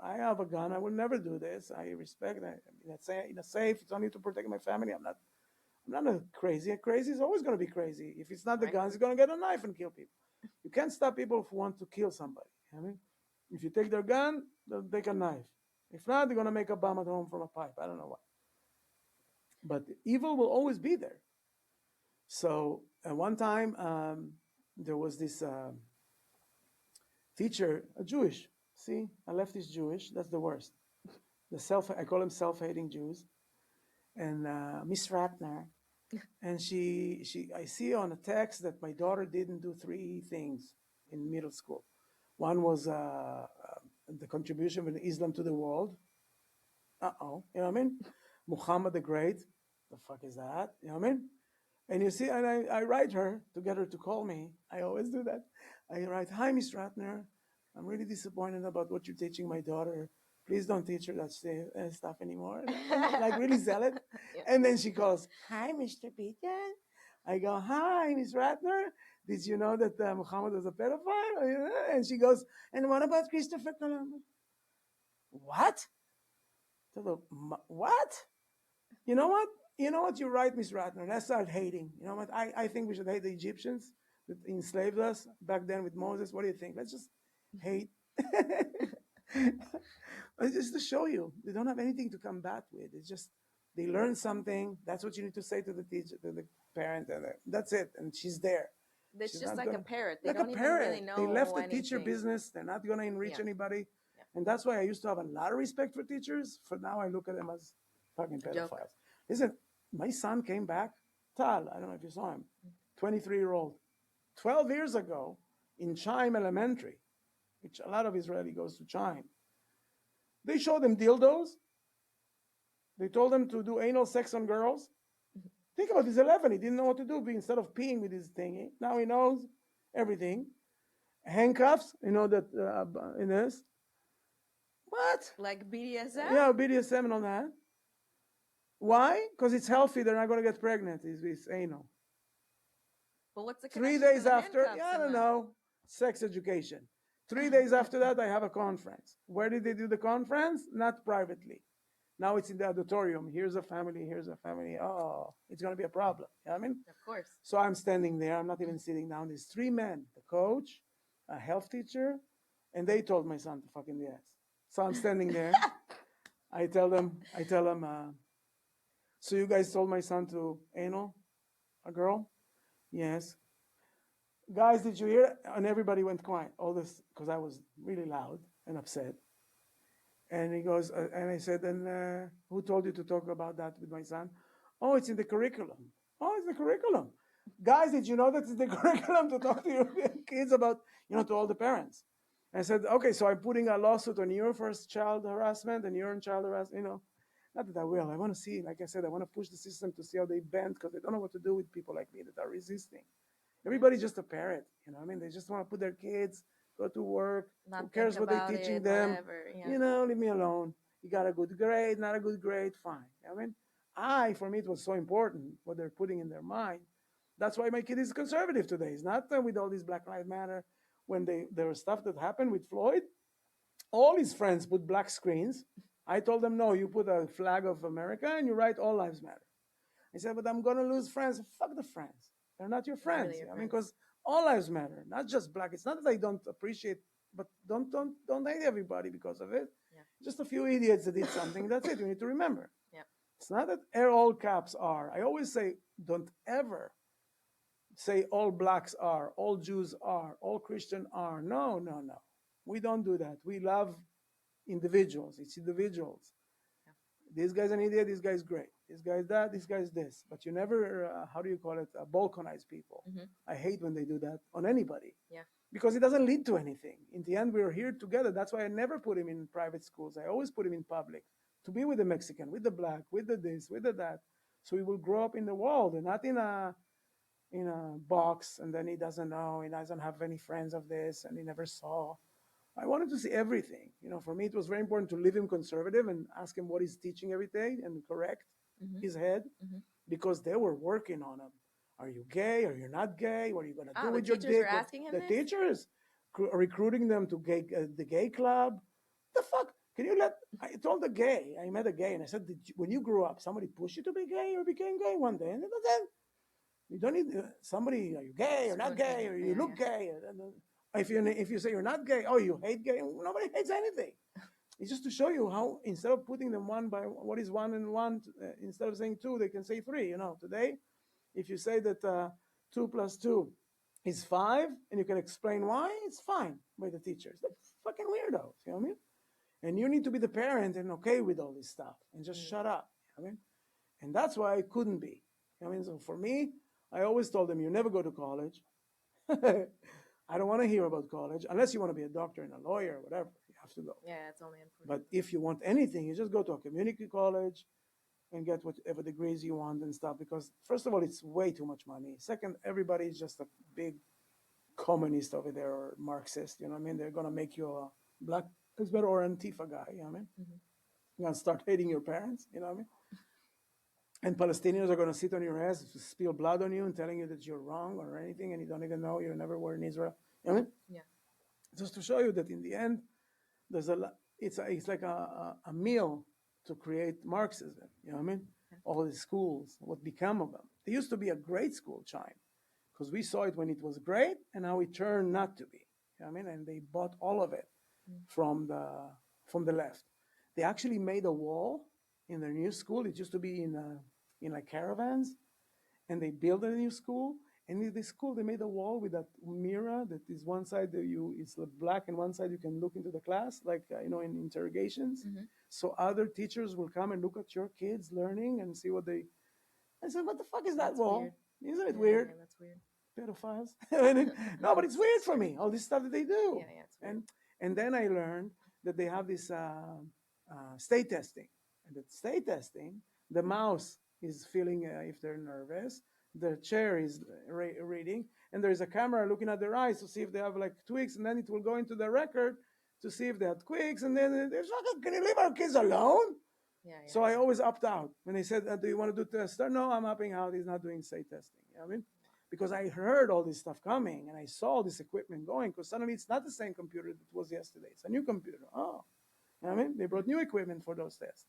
I have a gun. I will never do this. I respect that. I mean, in a safe, it's only to protect my family. I'm not a crazy. A crazy is always going to be crazy. If it's not the Right. guns, he's going to get a knife and kill people. You can't stop people who want to kill somebody. I mean, if you take their gun, they'll take a knife. If not, they're going to make a bomb at home from a pipe. I don't know why. But evil will always be there. So at one time, there was this teacher, a Jewish. See, a leftist Jewish. That's the worst. I call them self-hating Jews. And Miss Ratner, and I see on a text that my daughter didn't do 3 things in middle school. One was the contribution of Islam to the world. You know what I mean? Muhammad the Great. The fuck is that? You know what I mean? And you see, and I write her to get her to call me. I always do that. I write, "Hi, Miss Ratner. I'm really disappointed about what you're teaching my daughter. Please don't teach her that stuff anymore." And like really zealot. Yeah. And then she calls, "Hi, Mr. Peter." I go, "Hi, Miss Ratner. Did you know that Muhammad was a pedophile?" And she goes, "And what about Christopher Columbus?" What? What? You know what? You know what? You're right, Miss Ratner. Let's start hating. You know what? I think we should hate the Egyptians that enslaved us back then with Moses. What do you think? Let's just hate. It's just to show you, they don't have anything to combat with. It's just they learn something. That's what you need to say to the teacher, to the parent, and that's it. And she's there. It's She's just not like a gonna parrot. They like a don't even really parent. They left know the teacher anything. business. They're not gonna enrich Yeah. anybody. Yeah. And that's why I used to have a lot of respect for teachers. For now, I look at them as fucking A joke. pedophiles. Listen, my son came back. Tal, I don't know if you saw him, 23-year-old, 12 years ago in Chaim Elementary, which a lot of Israeli goes to Chaim. They showed him dildos. They told him to do anal sex on girls. Think about this 11. He didn't know what to do. Instead of peeing with his thingy, now he knows everything. Handcuffs, you know that in this. What? Like BDSM? Yeah, BDSM and all that. Why? Because it's healthy. They're not going to get pregnant. It's anal. But what's the 3 days to the after, yeah, I don't know, sex education. 3 days after that, I have a conference. Where did they do the conference? Not privately. Now it's in the auditorium. Here's a family. Here's a family. Oh, it's going to be a problem. You know what I mean? Of course. So I'm standing there. I'm not even sitting down. There's three men, the coach, a health teacher, and they told my son to fuck in the ass. So I'm standing there. I tell them, so you guys told my son to anal a girl? Yes. Guys, did you hear? And everybody went quiet. All this, because I was really loud and upset. And he goes, and I said, and who told you to talk about that with my son? Oh, it's in the curriculum. Oh, it's the curriculum. Guys, did you know that it's the curriculum to talk to your kids about, to all the parents? And I said, okay, so I'm putting a lawsuit on your first child harassment and your child harassment, Not that I will. I want to see, like I said, I want to push the system to see how they bend because they don't know what to do with people like me that are resisting. Everybody's just a parent, They just want to put their kids, go to work. Not who cares what they're teaching them? Whatever, yeah. Leave me alone. You got a good grade, not a good grade, fine. For me, it was so important what they're putting in their mind. That's why my kid is conservative today. It's not with all this Black Lives Matter. When there was stuff that happened with Floyd, all his friends put black screens. I told them, no, you put a flag of America and you write all lives matter. I said, but I'm going to lose friends. Fuck the friends. They're not your friends. Really your because all lives matter, not just black. It's not that I don't appreciate, but don't hate everybody because of it. Yeah. Just a few idiots that did something. That's it. You need to remember. Yeah. It's not that all caps are. I always say, don't ever say all blacks are, all Jews are, all Christian are. No, no, no. We don't do that. We love individuals. It's individuals. This guy's an idiot, this guy's great. This guy's that, this guy's this. But you never, how do you call it, balkanize people. Mm-hmm. I hate when they do that on anybody. Yeah. Because it doesn't lead to anything. In the end, we're here together. That's why I never put him in private schools. I always put him in public. To be with the Mexican, with the black, with the this, with the that. So he will grow up in the world and not in a box, and then he doesn't know, he doesn't have any friends of this, and he never saw. I wanted to see everything. For me, it was very important to leave him conservative and ask him what he's teaching every day and correct his head because they were working on him. Are you gay? Are you not gay? What are you going to do with your dick? Are asking him the this? teachers recruiting them to the gay club. The fuck? Can you let? I told the gay. I met a gay and I said, when you grew up, somebody pushed you to be gay or became gay one day? And then you don't need somebody. Are you gay or not gay? Or you look gay? If you say you're not gay, oh, you hate gay. Nobody hates anything. It's just to show you how instead of putting them one by what is one and one, instead of saying two, they can say three. Today, if you say that 2 + 2 is 5, and you can explain why, it's fine by the teachers. They're fucking weirdos. You know what I mean? And you need to be the parent and okay with all this stuff and just shut up. You know what I mean? And that's why I couldn't be. You know what I mean? So for me, I always told them, you never go to college. I don't want to hear about college unless you want to be a doctor and a lawyer or whatever. You have to go. Yeah, it's only But unfortunate. if you want anything, you just go to a community college and get whatever degrees you want and stuff. Because first of all, it's way too much money. Second, everybody is just a big communist over there or Marxist. You know what I mean? They're gonna make you a black Lives or Antifa guy. You know what I mean? Hmm. You're gonna start hating your parents. You know what I mean? And Palestinians are gonna sit on your ass, spill blood on you, and telling you that you're wrong or anything, and you don't even know you never were in Israel. You know what I mean? Yeah. Just to show you that in the end, there's it's like a meal to create Marxism. You know what I mean? Okay. All the schools, what become of them? They used to be a great school, Chime, because we saw it when it was great, and now it turned not to be. You know what I mean? And they bought all of it Mm. from the left. They actually made a wall in their new school. It used to be in like caravans, and they built a new school. And in the school, they made a wall with that mirror that is one side that it's black, and one side you can look into the class, like in interrogations. Hmm. So other teachers will come and look at your kids learning and see what they. I said, "What the fuck is that That's weird. wall? Isn't it Yeah, weird? yeah, that's weird. Pedophiles." No, No, but it's weird it's for true. me. All this stuff that they do, Yeah, yeah, it's weird. and then I learned that they have this state testing, and that state testing, the mouse is feeling if they're nervous, the chair is reading, and there is a camera looking at their eyes to see if they have like tweaks, and then it will go into the record to see if they have tweaks, and then there's not. Can you leave our kids alone? Yeah, yeah, So I yeah. always opt out. When they said, "Do you want to do test?" No, I'm opting out. He's not doing state testing. You know what I mean? Because I heard all this stuff coming and I saw this equipment going. Because suddenly it's not the same computer that was yesterday. It's a new computer. Oh, you know what I mean? They brought new equipment for those tests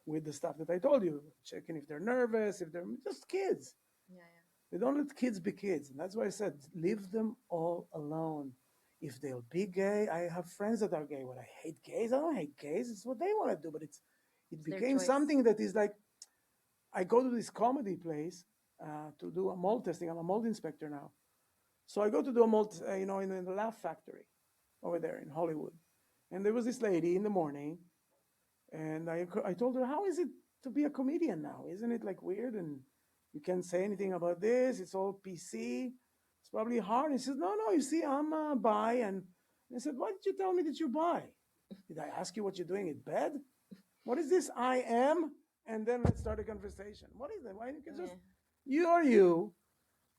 with the stuff that I told you, checking if they're nervous, if they're just kids. Yeah, yeah. They don't let kids be kids. And that's why I said, leave them all alone. If they'll be gay, I have friends that are gay. What I hate gays, I don't hate gays. It's what they want to do. But it It's their became choice. something that is like, I go to this comedy place to do a mold testing. I'm a mold inspector now. So I go to do a mold, in the Laugh Factory over there in Hollywood. And there was this lady in the morning, and I told her, how is it to be a comedian now? Isn't it like weird? And you can't say anything about this. It's all PC. It's probably hard. And she says, no, you see, I'm bi. And I said, why did you tell me that you're bi? Did I ask you what you're doing in bed? What is this I am? And then let's start a conversation. What is that? Why you can just, Yeah, you are you.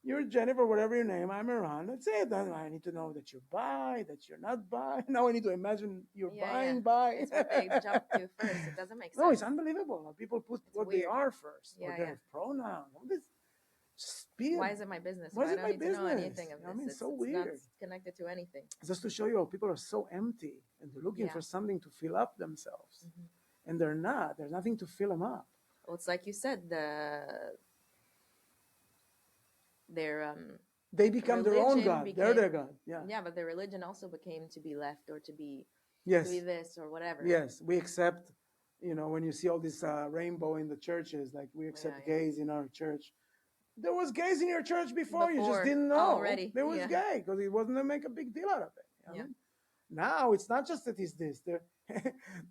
You're Jennifer, whatever your name. I'm Eran. That's it. Then I need to know that you're bi, that you're not bi. Now I need to imagine you're yeah, yeah. buying bi. It's what they jump to first. It doesn't make No, it's sense. unbelievable. People put It's what they weird. are first or Yeah, yeah. their pronoun. All this, just be Why is it my business? what is I it don't my need to know business? anything of I this. mean, so It's not weird. connected to anything. Just to show you how people are so empty and they're looking Yeah. for something to fill up themselves. Hmm. And they're not. There's nothing to fill them up. Well, it's like you said, their They become their own religion God. They're their became, God. Yeah. yeah, but their religion also became to be left or to be Yes. this or whatever. Yes. We accept, when you see all this rainbow in the churches, like we Yeah, accept yeah. gays in our church. There was gays in your church before. You just Before didn't know already, there was yeah, gay because he wasn't to make a big deal out of it. You know what I yeah. mean? Now it's not just that he's this.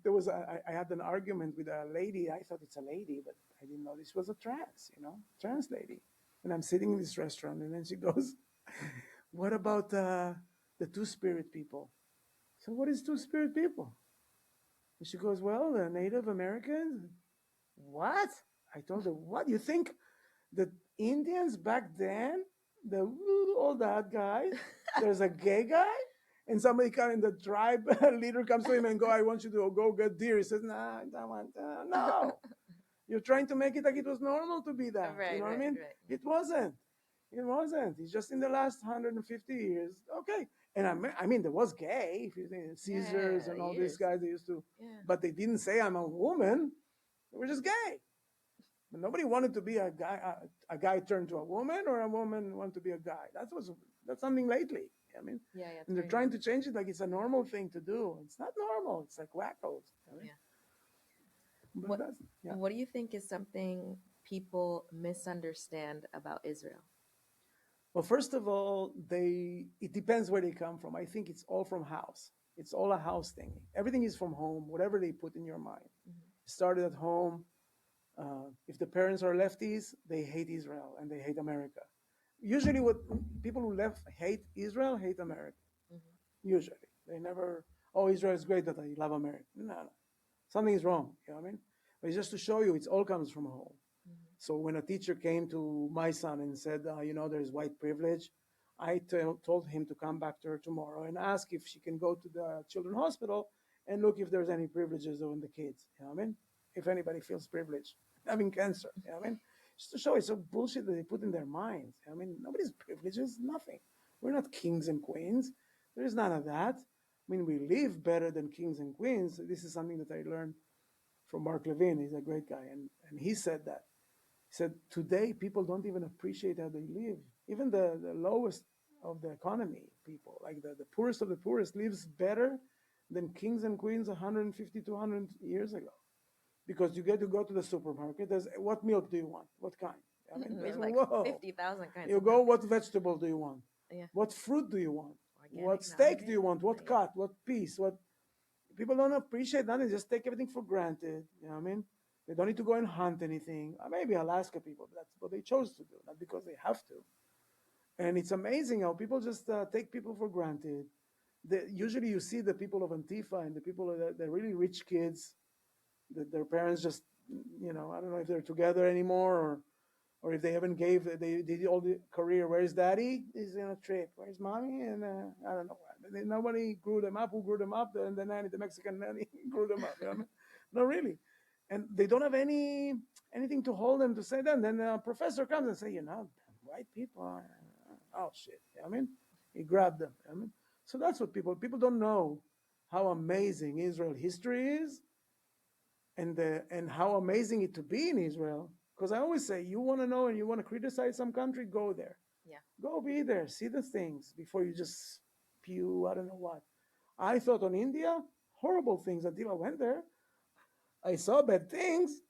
There was I had an argument with a lady. I thought it's a lady, but I didn't know this was a trans lady. And I'm sitting in this restaurant, and then she goes, "What about the two spirit people?" So what is two spirit people? And she goes, "Well, the Native Americans." What? I told her, "What you think the Indians back then, all that guys, there's a gay guy, and somebody kind in the tribe leader comes to him and go, I want you to go get deer. He says, nah, I don't want no. You're trying to make it like it was normal to be that. You Right, know what I right, mean? right. It wasn't. It wasn't. It's just in the last 150 years. Okay. And I mean, there was gay, if you think Yeah, yeah, Caesars yeah, and all these years. guys, they used to, Yeah, but they didn't say I'm a woman. They were just gay. But nobody wanted to be a guy turned to a woman, or a woman wanted to be a guy. That's something lately. I mean, yeah, yeah. It's and they're very trying new. to change it like it's a normal thing to do. It's not normal. It's like wackos. I mean, Yeah. but What that's yeah. What do you think is something people misunderstand about Israel? Well, first of all, it depends where they come from. I think it's all from house. It's all a house thing. Everything is from home. Whatever they put in your mind, Hmm. it started at home. If the parents are lefties, they hate Israel and they hate America. Usually, what people who left hate Israel hate America. Mm-hmm. Usually, they never. Oh, Israel is great, that I love America. No, no, something is wrong. You know what I mean? But it's just to show you, it all comes from home. Mm-hmm. So when a teacher came to my son and said, there's white privilege, I told him to come back to her tomorrow and ask if she can go to the children's hospital and look if there's any privileges on the kids. You know what I mean? If anybody feels privileged having cancer. You know what I mean? Just to show it's so bullshit that they put in their minds. I mean, nobody's privileges, nothing. We're not kings and queens. There's none of that. I mean, we live better than kings and queens. This is something that I learned from Mark Levin. He's a great guy. And he said that. He said, today people don't even appreciate how they live. Even the lowest of the economy people, like the poorest of the poorest, lives better than kings and queens 150 to 200 years ago. Because you get to go to the supermarket. There's, what milk do you want? What kind? I mean, there's, There's like whoa. 50,000 kinds You of go, milk. what vegetable do you want? Yeah. What fruit do you want? What Organic, steak do you non-organic. want? What Yeah. cut? What piece? What people don't appreciate that. They just take everything for granted. You know what I mean? They don't need to go and hunt anything. Maybe Alaska people, but that's what they chose to do, not because they have to. And it's amazing how people just take people for granted. Usually you see the people of Antifa and the people, the really rich kids, that their parents just, I don't know if they're together anymore, or if they haven't gave, they did all the career. Where's daddy? He's in a trip. Where's mommy? And I don't know. Nobody grew them up. Who grew them up? The nanny, the Mexican nanny, grew them up. You know what I mean? No, really. And they don't have anything to hold them to say that. And then a professor comes and say, white people. Oh shit. You know what I mean, he grabbed them. You know what I mean, so that's what people don't know how amazing Israel history is, and how amazing it to be in Israel. Because I always say, you want to know and you want to criticize some country, go there. Yeah. Go be there, see the things before you just spew, I don't know what. I thought on India, horrible things until I went there. I saw bad things,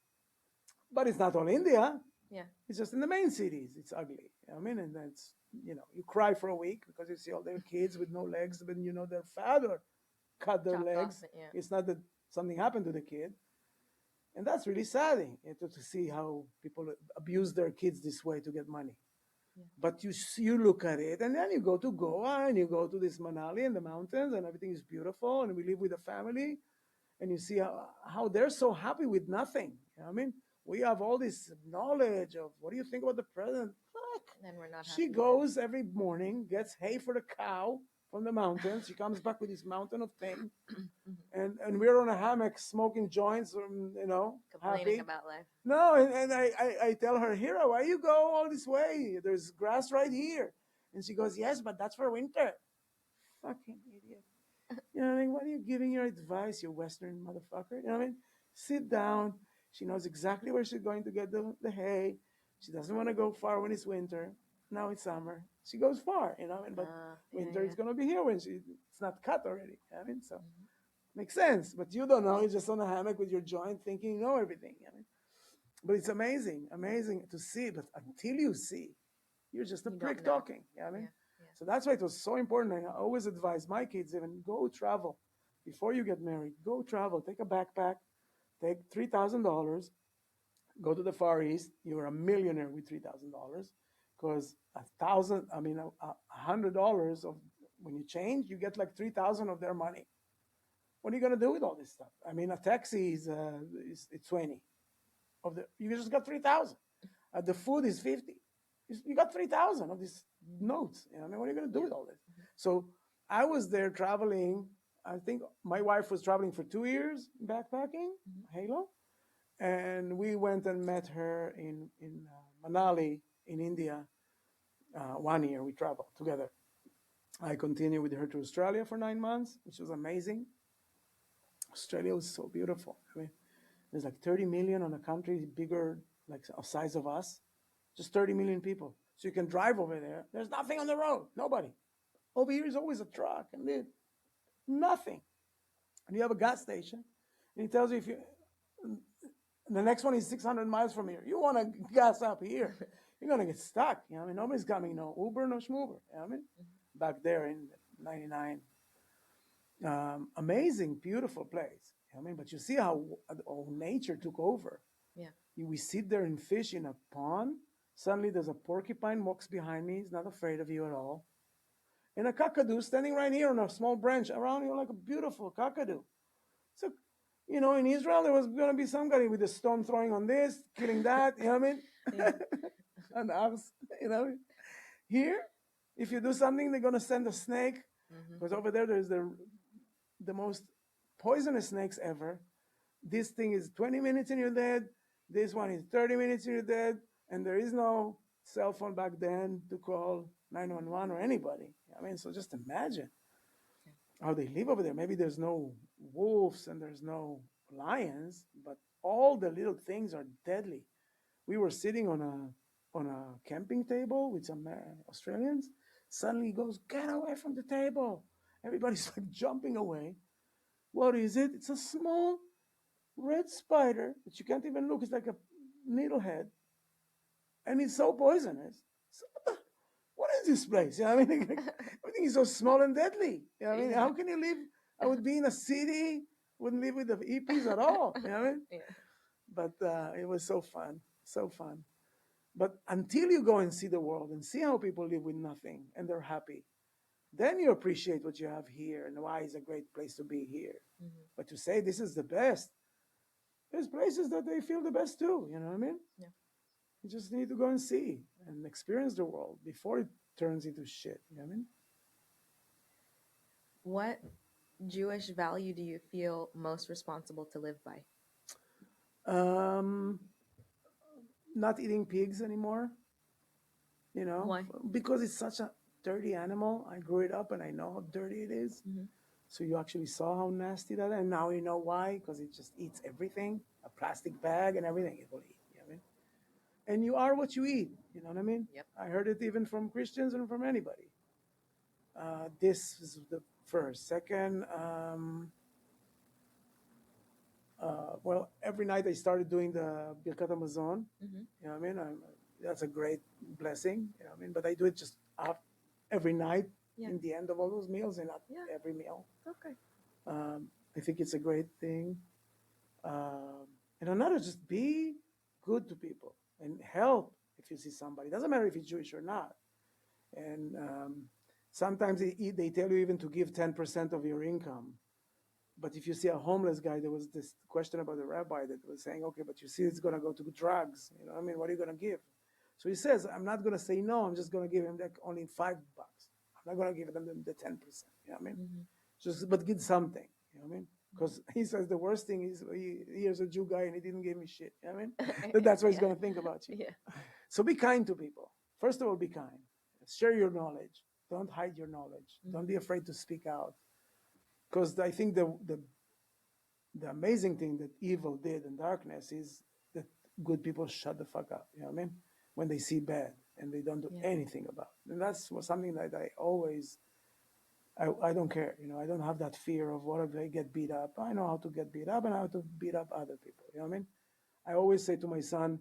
but it's not all India. Yeah. It's just in the main cities. It's ugly. You know what I mean, and that's, you cry for a week because you see all their kids with no legs, but their father cut their Chopped off. legs. Yeah. It's not that something happened to the kid. And that's really saddening, to see how people abuse their kids this way to get money. Yeah. But you look at it, and then you go to Goa, and you go to this Manali and the mountains, and everything is beautiful, and we live with a family, and you see how they're so happy with nothing. You know what I mean? We have all this knowledge of, what do you think about the president? Fuck. And we're not She happy with it. goes every morning, gets hay for the cow from the mountains. She comes back with this mountain of thing, Mhm. and we're on a hammock smoking joints, Complaining happy. about life. No, and I tell her, Hira, why you go all this way? There's grass right here. And she goes, yes, but that's for winter. Fucking idiot. You know what I mean? What are you giving your advice, you Western motherfucker? You know what I mean? Sit down. She knows exactly where she's going to get the hay. She doesn't want to go far when it's winter. Now it's summer. She goes far, but Yeah, winter yeah. is going to be here when it's not cut already. You know what I mean? So Mhm. makes sense. But you don't know. You're just on a hammock with your joint thinking you know everything. You know what I mean? But it's amazing, amazing to see. But until you see, you're just a You don't prick know. talking. You know what I mean? Yeah. Yeah. So that's why it was so important. I always advise my kids, even go travel before you get married. Go travel. Take a backpack. Take $3,000. Go to the Far East. You're a millionaire with $3,000, because $100 of, when you change, you get like 3,000 of their money. What are you gonna do with all this stuff? I mean, a taxi is 20 of the. You just got 3,000. The food is 50. You got 3,000 of these notes. I mean, what are you going to do Yeah. with all this? Mhm. So I was there traveling. I think my wife was traveling for 2 years backpacking, Mhm. Halo, and we went and met her in Manali in India. 1 year we traveled together. I continued with her to Australia for 9 months, which was amazing. Australia was so beautiful. I mean, there's like 30 million on a country bigger, like a size of us, just 30 million people. So you can drive over there. There's nothing on the road. Nobody. Over here is always a truck and nothing. And you have a gas station, and he tells you, if you the next one is 600 miles from here. You want to gas up here, you're gonna get stuck. I mean, nobody's coming, no Uber, no schmoober. I mean, Mhm. back there in '99, amazing, beautiful place. I mean, but you see how nature took over. Yeah. We sit there and fish in a pond. Suddenly there's a porcupine walks behind me. He's not afraid of you at all. And a cockatoo standing right here on a small branch around you like a beautiful cockatoo. So, in Israel, there was going to be some guy with a stone throwing on this, killing that, you know what I mean? Yeah. And us, you know. Here, if you do something, they're going to send a snake, Mm-hmm. because over there, there's the most poisonous snakes ever. This thing is 20 minutes and you're dead. This one is 30 minutes and you're dead. And there is no cell phone back then to call 911 or anybody. I mean, so just imagine Yeah. how they live over there. Maybe there's no wolves and there's no lions, but all the little things are deadly. We were sitting on a camping table with some Australians. Suddenly he goes, "Get away from the table!" Everybody's like jumping away. What is it? It's a small red spider that you can't even look. It's like a needlehead, and it's so poisonous. So what is this place? You know what I mean? Everything is so small and deadly. You know what I mean? Yeah. How can you live? I would be in a city, wouldn't live with the hippies at all. You know what I mean? Yeah. But it was so fun, so fun. But until you go and see the world and see how people live with nothing and they're happy, then you appreciate what you have here and why it's a great place to be here. Mm-hmm. But to say this is the best, there's places that they feel the best too. You know what I mean? Yeah. You just need to go and see and experience the world before it turns into shit. You know what What Jewish value do you feel most responsible to live by? I mean? Not eating pigs anymore, Why? because it's such a dirty animal. I grew it up and I know how dirty it is. Mm-hmm. So you actually saw how nasty that is. And now you know why, because it just eats everything, a plastic bag and everything it will eat. You know what I mean? And you are what you eat. You know what I mean? Yep. I heard it even from Christians and from anybody. This is the first. Second, well, every night I started doing the Birkat Hamazon. Mm-hmm. You know what I mean? That's a great blessing. You know what I mean? But I do it just every night Yeah. in the end of all those meals and not Yeah. every meal. Okay. I think it's a great thing. And another, just be good to people and help if you see somebody. It doesn't matter if he's Jewish or not. And sometimes they tell you even to give 10% of your income. But if you see a homeless guy, there was this question about the rabbi that was saying, okay, but you see it's going to go to drugs. You know what I mean? What are you going to give? So he says, I'm not going to say no. I'm just going to give him like only $5. I'm not going to give them the 10%. You know what I mean? Mm-hmm. Just, but give something. You know what I mean? Because he says the worst thing is here's a Jew guy and he didn't give me shit. You know what I mean? That's what he's Yeah. going to think about you. Yeah. So be kind to people. First of all, be kind. Share your knowledge. Don't hide your knowledge. Mm-hmm. Don't be afraid to speak out. Because I think the amazing thing that evil did in darkness is that good people shut the fuck up. You know what I mean? When they see bad and they don't do Yeah. anything about it. And that's something that I always, I don't care. I don't have that fear of what if they get beat up. I know how to get beat up and how to beat up other people. You know what I mean? I always say to my son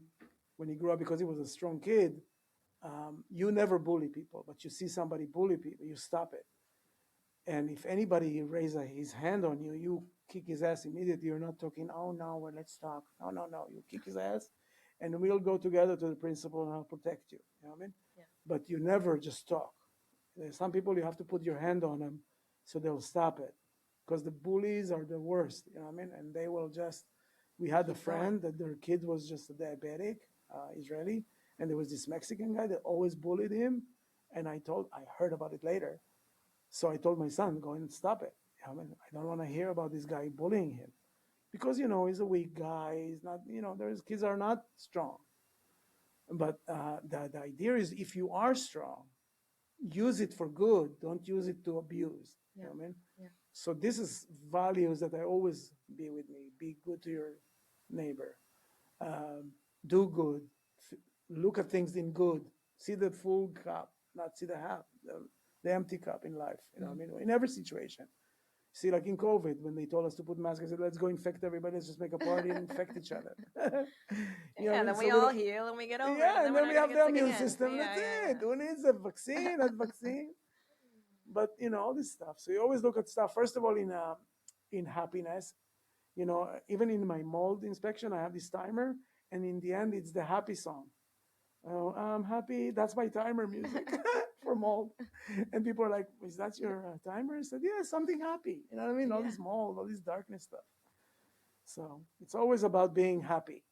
when he grew up, because he was a strong kid, you never bully people, but you see somebody bully people, you stop it. And if anybody raises his hand on you, you kick his ass immediately. You're not talking, oh no, well, let's talk. No, no, no. You kick his ass and we'll go together to the principal and I'll protect you. You know what I mean? Yeah. But you never just talk. There's some people you have to put your hand on them so they'll stop it. Because the bullies are the worst, you know what I mean? And they will just, we had a Keep going. friend that their kid was just a diabetic, Israeli, and there was this Mexican guy that always bullied him. And I heard about it later. So I told my son, go and stop it. I mean, I don't want to hear about this guy bullying him because, he's a weak guy. He's not, there's kids are not strong. But the idea is if you are strong, use it for good. Don't use it to abuse. You Yeah. know what I mean? Yeah. So this is values that I always be with me. Be good to your neighbor. Um, do good. Look at things in good. See the full cup, not see the half, the empty cup in life. You know what I Mm-hmm. mean? In every situation. See, like in COVID, when they told us to put masks, I said, let's go infect everybody. Let's just make a party and infect each other. You know what I Yeah. mean? Then So we we all don't, heal and we get over it, and yeah, then and we're then not we gonna have get the sick immune again. system. Yeah. That's Yeah. it. Who needs a vaccine? That vaccine. But all this stuff. So you always look at stuff. First of all, in happiness. Even in my mold inspection, I have this timer, and in the end, it's the happy song. Oh, I'm happy. That's my timer music for mold. And people are like, is that your timer? I said, yeah, something happy. You know what I mean? All Yeah. this mold, all this darkness stuff. So it's always about being happy,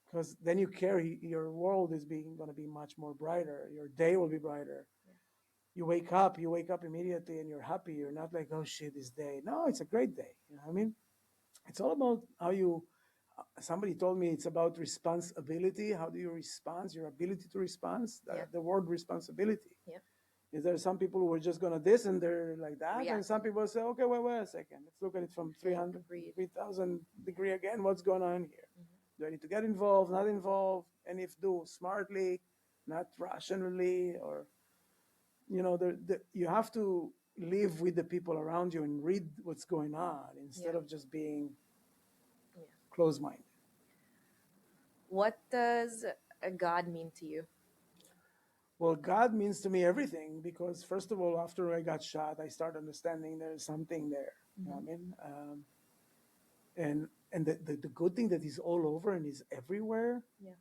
because then you carry your world is being going to be much more brighter. Your day will be brighter. Yeah. You wake up immediately and you're happy. You're not like, oh shit, this day. No, it's a great day. You know what I mean? It's all about how you, somebody told me it's about responsibility. How do you respond? Your ability to respond. Yeah. The word responsibility. Yeah. Is there some people who are just going to this and they're like that? And some Reacting. people say, okay, wait a second. Let's look at it from Yeah. 300, Agreed. 3,000 degree again. What's going on here? Hmm. Do I need to get involved, not involved? And if do, smartly, not rationally, or, you have to live with the people around you and read what's going on Yeah. instead of just being Yeah. closed minded. What does a God mean to you? Well, God means to me everything, because, first of all, after I got shot, I started understanding there's something there. You know Hmm. what I mean? And the good thing that he's all over and he's everywhere, Yeah.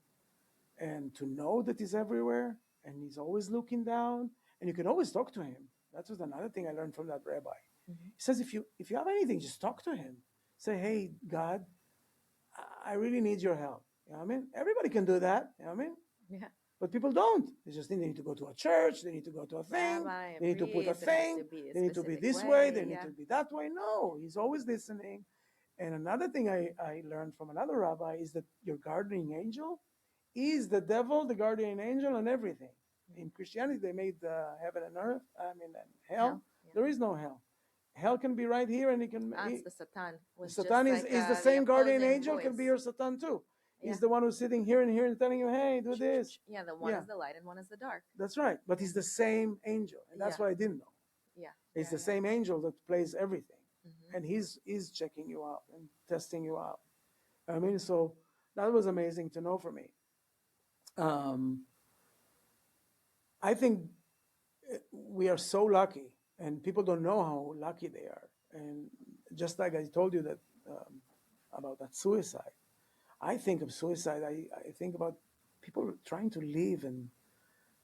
and to know that he's everywhere and he's always looking down, and you can always talk to him. That was another thing I learned from that rabbi. Hmm. He says, if you have anything, just talk to him. Say, hey, God, I really need your help. You know what I mean? Everybody can do that. You know what I mean? Yeah. But people don't. They just need to go to a church. They need to go to a thing. Rabbi, a They need to put a priest, it has to thing. be a They need to be specific this way. way. They need Yeah. to be that way. No, he's always listening. And another thing I learned from another rabbi is that your guardian angel is the devil, the guardian angel, and everything. In Christianity, they made heaven and earth. I mean, and hell. Hell. Yeah. There is no hell. Hell can be right here, and it can. Ah, it's the Satan. Was Satan just like is the the same guardian opposing angel, can be voice. your Satan too. Yeah. He's the one who's sitting here and telling you, hey, do this. Yeah, the one Yeah, is the light and one is the dark. that's right. But he's the same angel, and that's Yeah. what I didn't know. Yeah. It's Yeah. the Yeah. same angel that plays everything, Hmm. and he's checking you out and testing you out. I mean, so that was amazing to know for me. Um, I think we are so lucky, and people don't know how lucky they are. And just like I told you that about that suicide, I think of suicide. I think about people trying to live and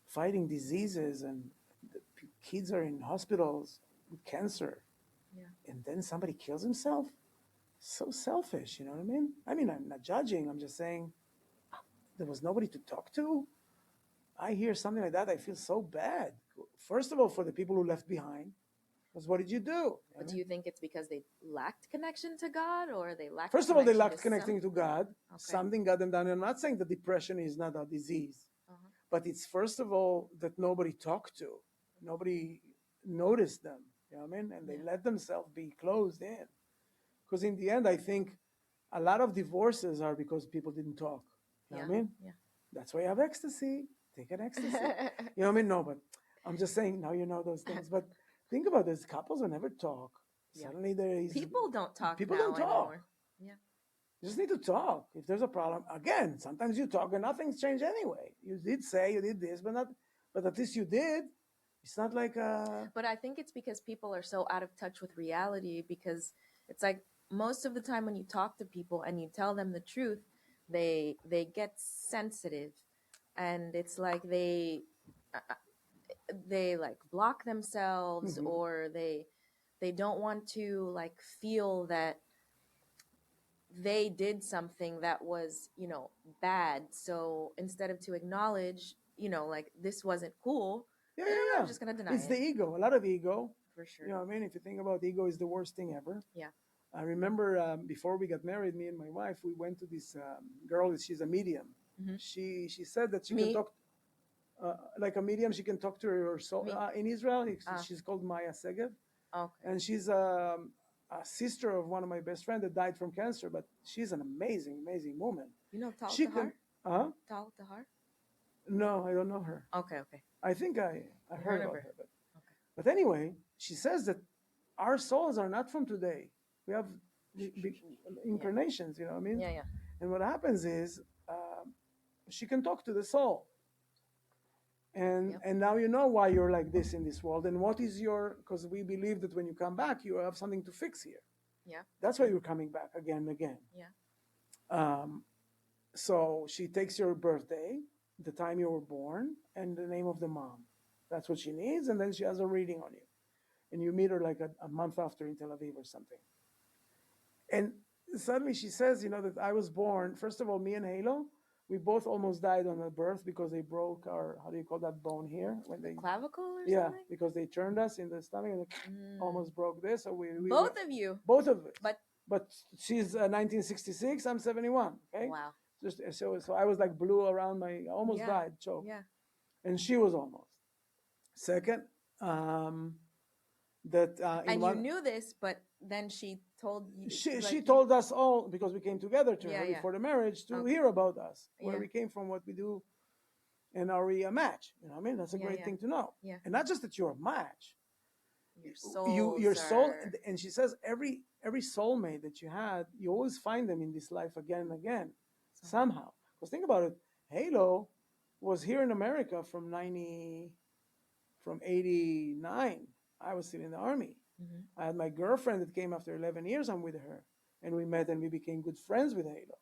fighting diseases, and the kids are in hospitals with cancer, Yeah. and then somebody kills himself. So selfish, you know what I mean? I mean, I'm not judging. I'm just saying there was nobody to talk to. I hear something like that, I feel so bad. First of all, for the people who left behind, because what did you do? You know what But I do mean? you think it's because they lacked connection to God or they lacked First of all, they connection to lacked connecting to something? God. Okay. Something got them down. I'm not saying that depression is not a disease, Uh-huh. but it's first of all that nobody talked to, nobody noticed them. You know what I mean? And they Yeah. let themselves be closed in. Because in the end, I think a lot of divorces are because people didn't talk. You know Yeah. what I mean? Yeah. That's why you have ecstasy. Take an ecstasy. You know what I mean? No, but I'm just saying now you know those things. But think about this: couples who never talk. Yeah. Suddenly there is People don't talk people don't now talk. anymore. Yeah. You just need to talk. If there's a problem, again, sometimes you talk and nothing's changed anyway. You did say you did this, but at least you did. It's not like But I think it's because people are so out of touch with reality because it's like most of the time when you talk to people and you tell them the truth, they get sensitive and it's like they like block themselves mhm. or they don't want to like feel that they did something that was bad, so instead of to acknowledge like this wasn't cool, Yeah, then yeah, I'm yeah. just gonna deny It's the it. ego. A lot of ego. For You sure. know what I mean? If you think about ego, is the worst thing ever. Yeah. I remember before we got married, me and my wife, we went to this girl. She's a medium. Hmm. She said that she can Me. talk like a medium. She can talk to her soul. Me. In Israel, Ah. she's called Maya Segev, Okay. and she's a sister of one of my best friends that died from cancer. But she's an amazing, amazing woman. You know Tal She can. Tahar? Uh, Tal Tahar? no, I don't know her. Okay, okay. I think I You heard heard of about her? her, Okay. but anyway, she says that our souls are not from today. We have big Yeah. incarnations. You know what I mean? Yeah, yeah. And what happens is she can talk to the soul. And Yep. and now you know why you're like this in this world. And what is your, because we believe that when you come back, you have something to fix here. Yeah. That's why you're coming back again and again. Yeah. Um, so she takes your birthday the time you were born and the name of the mom. That's what she needs, and then she has a reading on you. And you meet her like a month after in Tel Aviv or something. And suddenly she says, that I was born, first of all, me and Halo, we both almost died on the birth because they broke our, how do you call that bone here? When they, Clavicle or yeah, something? because they turned us in the stomach and they Mm. almost broke this. So we Both of you. both of us. But But she's 1966, I'm 71, okay? wow. So I was like blue around my, almost Yeah. died, choked. Yeah. And she was almost. Second, um, that in And you one, knew this, but then she told you, she like, told us all because we came together to yeah, her yeah. before the marriage to Okay. hear about us, where Yeah. we came from, what we do, and are we a match? You know what I mean? That's a Yeah. great Yeah. thing to know. Yeah. And not just that you're a match, Your your souls soul. are. And she says every soulmate that you had, you always find them in this life again and again, So, somehow. Because think about it, Halo was here in America from 89. I was still in the army. mhm. I had my girlfriend that came after 11 years. I'm with her, and we met and we became good friends with Halo.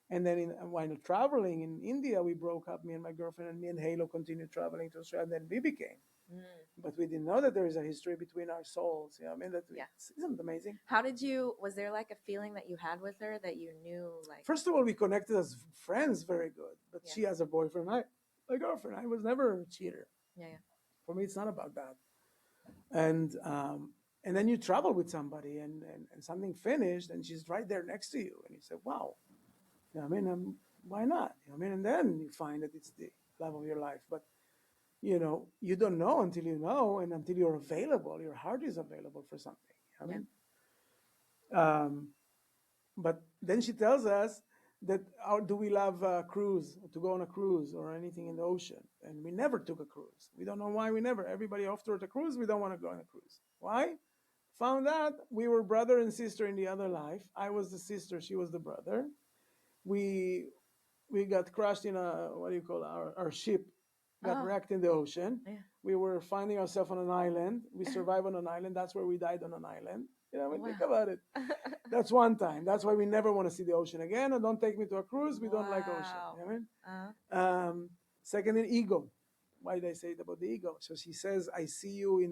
And then while traveling in India, we broke up, me and my girlfriend, and me and Halo continued traveling to Australia, and then we became. Mm. But we didn't know that there is a history between our souls. You know what I mean? Yeah. Isn't it amazing? How did you? Was there like a feeling that you had with her that you knew, like, First of all, we connected as friends very good. But yeah, she has a boyfriend, my girlfriend. I was never a cheater. yeah, yeah, For me, it's not about that. And then you travel with somebody, and something finished, and she's right there next to you, and you say, "Wow, you know what I mean, why not?" You know what I mean, and then you find that it's the love of your life. But you don't know until you know, and until you're available, your heart is available for something. You know yeah. what I mean, but then she tells us that do we love a cruise, to go on a cruise or anything in the ocean? And we never took a cruise. We don't know why we never. Everybody offered a cruise. We don't want to go on a cruise. Why? Found out we were brother and sister in the other life. I was the sister, she was the brother. We we got crashed in a, what do you call it? Our ship got Oh, wrecked in the ocean. yeah. We were finding ourselves on an island. We survived on an island. That's where we died, on an island. I mean, think Wow. about it. That's one time. That's why we never want to see the ocean again. And don't take me to a cruise. We don't like ocean. Wow. You know what I mean? Uh, Second, in ego. Why did I say it about the ego? So she says, I see you in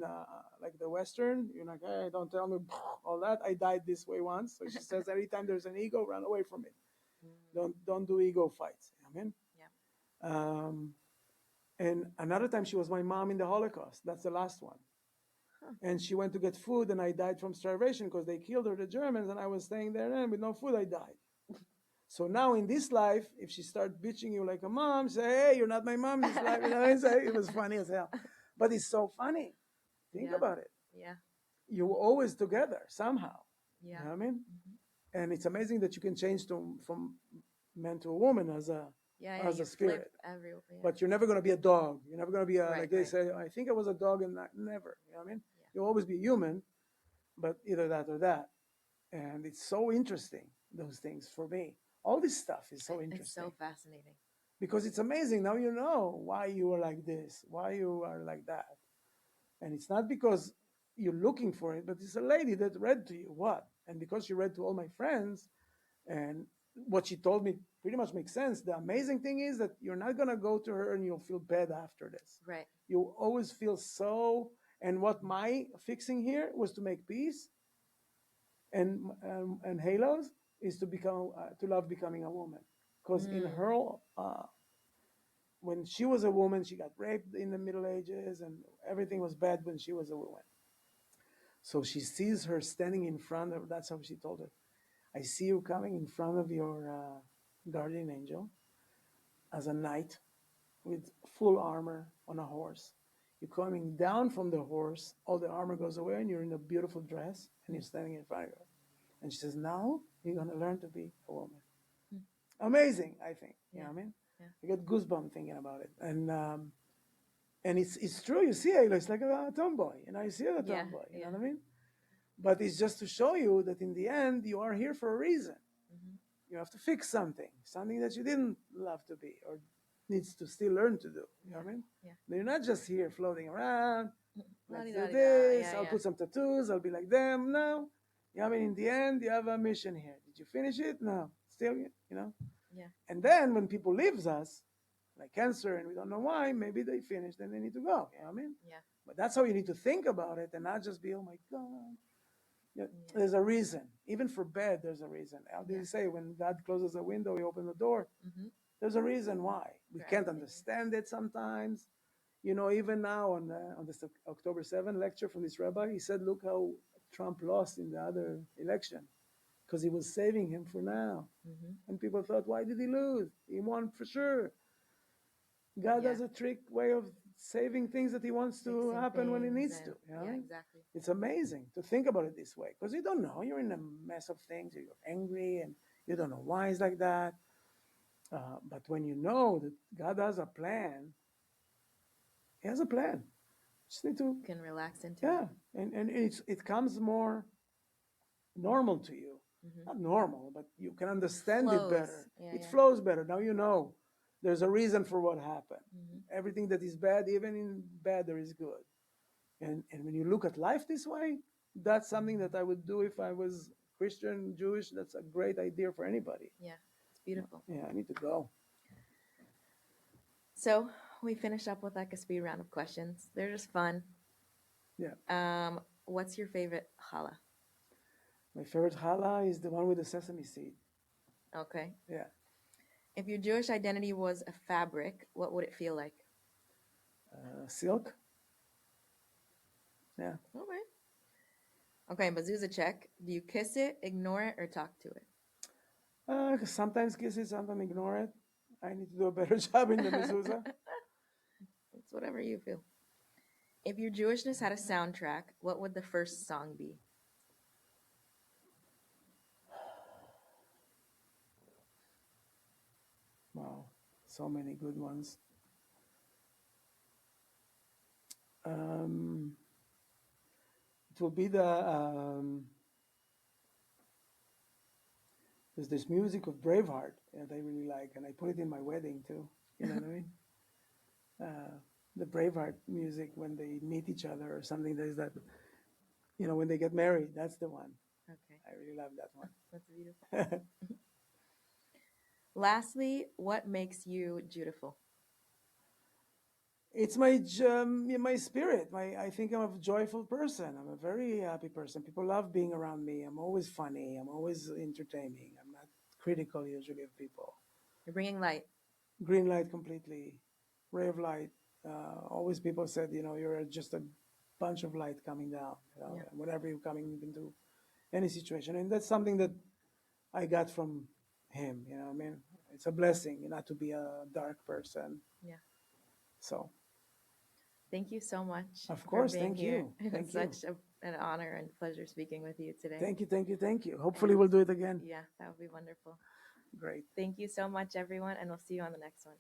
like the Western. You're like, hey, don't tell me all that. I died this way once. So she says, every time there's an ego, run away from it. mm, Don't do ego fights. You know what I mean? yeah. Um, and another time she was my mom in the Holocaust. That's the last one. Huh. And she went to get food, and I died from starvation because they killed her, the Germans, and I was staying there, and with no food, I died. So now in this life, if she starts bitching you like a mom, say, hey, you're not my mom in this life. You know what I say? It was funny as hell. But it's so funny. Think Yeah. about it. Yeah. You were always together somehow. You Yeah. know what I mean? Hmm. And it's amazing that you can change from man to a woman Yeah. Yeah. as You a flip spirit. every. Yeah. But you're never going to be a dog. You're never going to be Right. like they Right. say, I think I was a dog and not, never. You know what I mean? Yeah. You'll always be human, but either that or that. And it's so interesting, those things for me. All this stuff is so It's so interesting fascinating. because it's amazing. Now you know why you are like this, why you are like that. And it's not because you're looking for it, but it's a lady that read to you what. And because she read to all my friends, and what she told me pretty much makes sense. The amazing thing is that you're not going to go to her and you'll feel bad after this. Right. You always feel so. And what my fixing here was to make peace, and Halos is to become to love becoming a woman, because in Mm. her when she was a woman, she got raped in the Middle Ages, and everything was bad when she was a woman. So she sees her standing in front of. That's how she told her. I see you coming in front of your guardian angel as a knight with full armor on a horse. You're coming down from the horse, all the armor goes away, and you're in a beautiful dress, and you're standing in front of her. And she says, now you're going to learn to be a woman. Mm. Amazing, I think. You Yeah. know what I mean? Yeah. I get goosebumps thinking about it. And it's true. You see Ayla, it's like a tomboy. You see a Yeah. tomboy. You Yeah. know what I mean? But it's just to show you that in the end, you are here for a reason. Hmm. You have to fix something that you didn't love to be or needs to still learn to do. You know Yeah. what I mean? Yeah. You're not just here floating around. La Let's di do da di da. this. Yeah. I'll Yeah. put some tattoos. I'll be like them. No. You know what I mean? In the end, you have a mission here. Did you finish it? No. Still, you know? Yeah. And then when people leaves us, like cancer, and we don't know why. Maybe they finished and they need to go. You know what I mean? Yeah. But that's how you need to think about it, and not just be, oh my God. Yeah, Yeah. there's a reason. Even for bed, there's a reason. How did Yeah. he say when God closes a window, he opens the door? Mm-hmm. There's a reason why. We For can't everything. understand it sometimes. You know, even now on this October 7 lecture from this rabbi, he said, look how Trump lost in the other election because he was saving him for now. Mm-hmm. And people thought, why did he lose? He won for sure. God Yeah. has a trick way of saving things that he wants to Fixing happen when he things needs to. and You know? yeah, exactly. It's amazing to think about it this way because you don't know. You're in a mess of things. You're angry and you don't know why it's like that. But when you know that God has a plan, He has a plan. Just need to, You can relax into it. yeah, and it comes more normal to you. Mm-hmm. Not normal, but you can understand it Flows. better. Yeah, It yeah. flows better. Now you know there's a reason for what happened. Mm-hmm. Everything that is bad, even in bad, there is good. And when you look at life this way, that's something that I would do if I was Christian, Jewish. That's a great idea for anybody. Yeah, it's beautiful. Yeah, I need to go. So we finish up with like a speed round of questions. They're just fun. Yeah. What's your favorite challah? My favorite challah is the one with the sesame seed. Okay. Yeah. If your Jewish identity was a fabric, what would it feel like? Silk. Yeah. Okay. Okay, mezuzah check. Do you kiss it, ignore it, or talk to Sometimes kiss it, sometimes ignore it. I need to do a better job in the it? mezuzah. It's whatever you feel. If your Jewishness had a soundtrack, what would the first song be? Wow, so many good ones. Um, it will be there's this music of Braveheart that I really like, and I put it in my wedding too. You know what I mean? Uh, the Braveheart music when they meet each other or something. There's that, when they get married. That's the one. Okay, I really love that that's beautiful. one. Lastly, what makes you beautiful? It's my spirit. I think I'm a joyful person. I'm a very happy person. People love being around me. I'm always funny. I'm always entertaining. I'm not critical usually of people. You're bringing light. Green light completely, ray of light. Always people said, you're just a bunch of light coming down. Yeah, Whenever you're coming into any situation, and that's something that I got from him. You know, what I mean, it's a blessing not to be a dark person. yeah. So, Thank you so much of for course, being thank here. you, It's thank you. an honor and pleasure speaking with you today. Thank you, thank you, thank you. Hopefully, And we'll do it again. yeah, that would be wonderful. Great. Thank you so much, everyone, and we'll see you on the next one.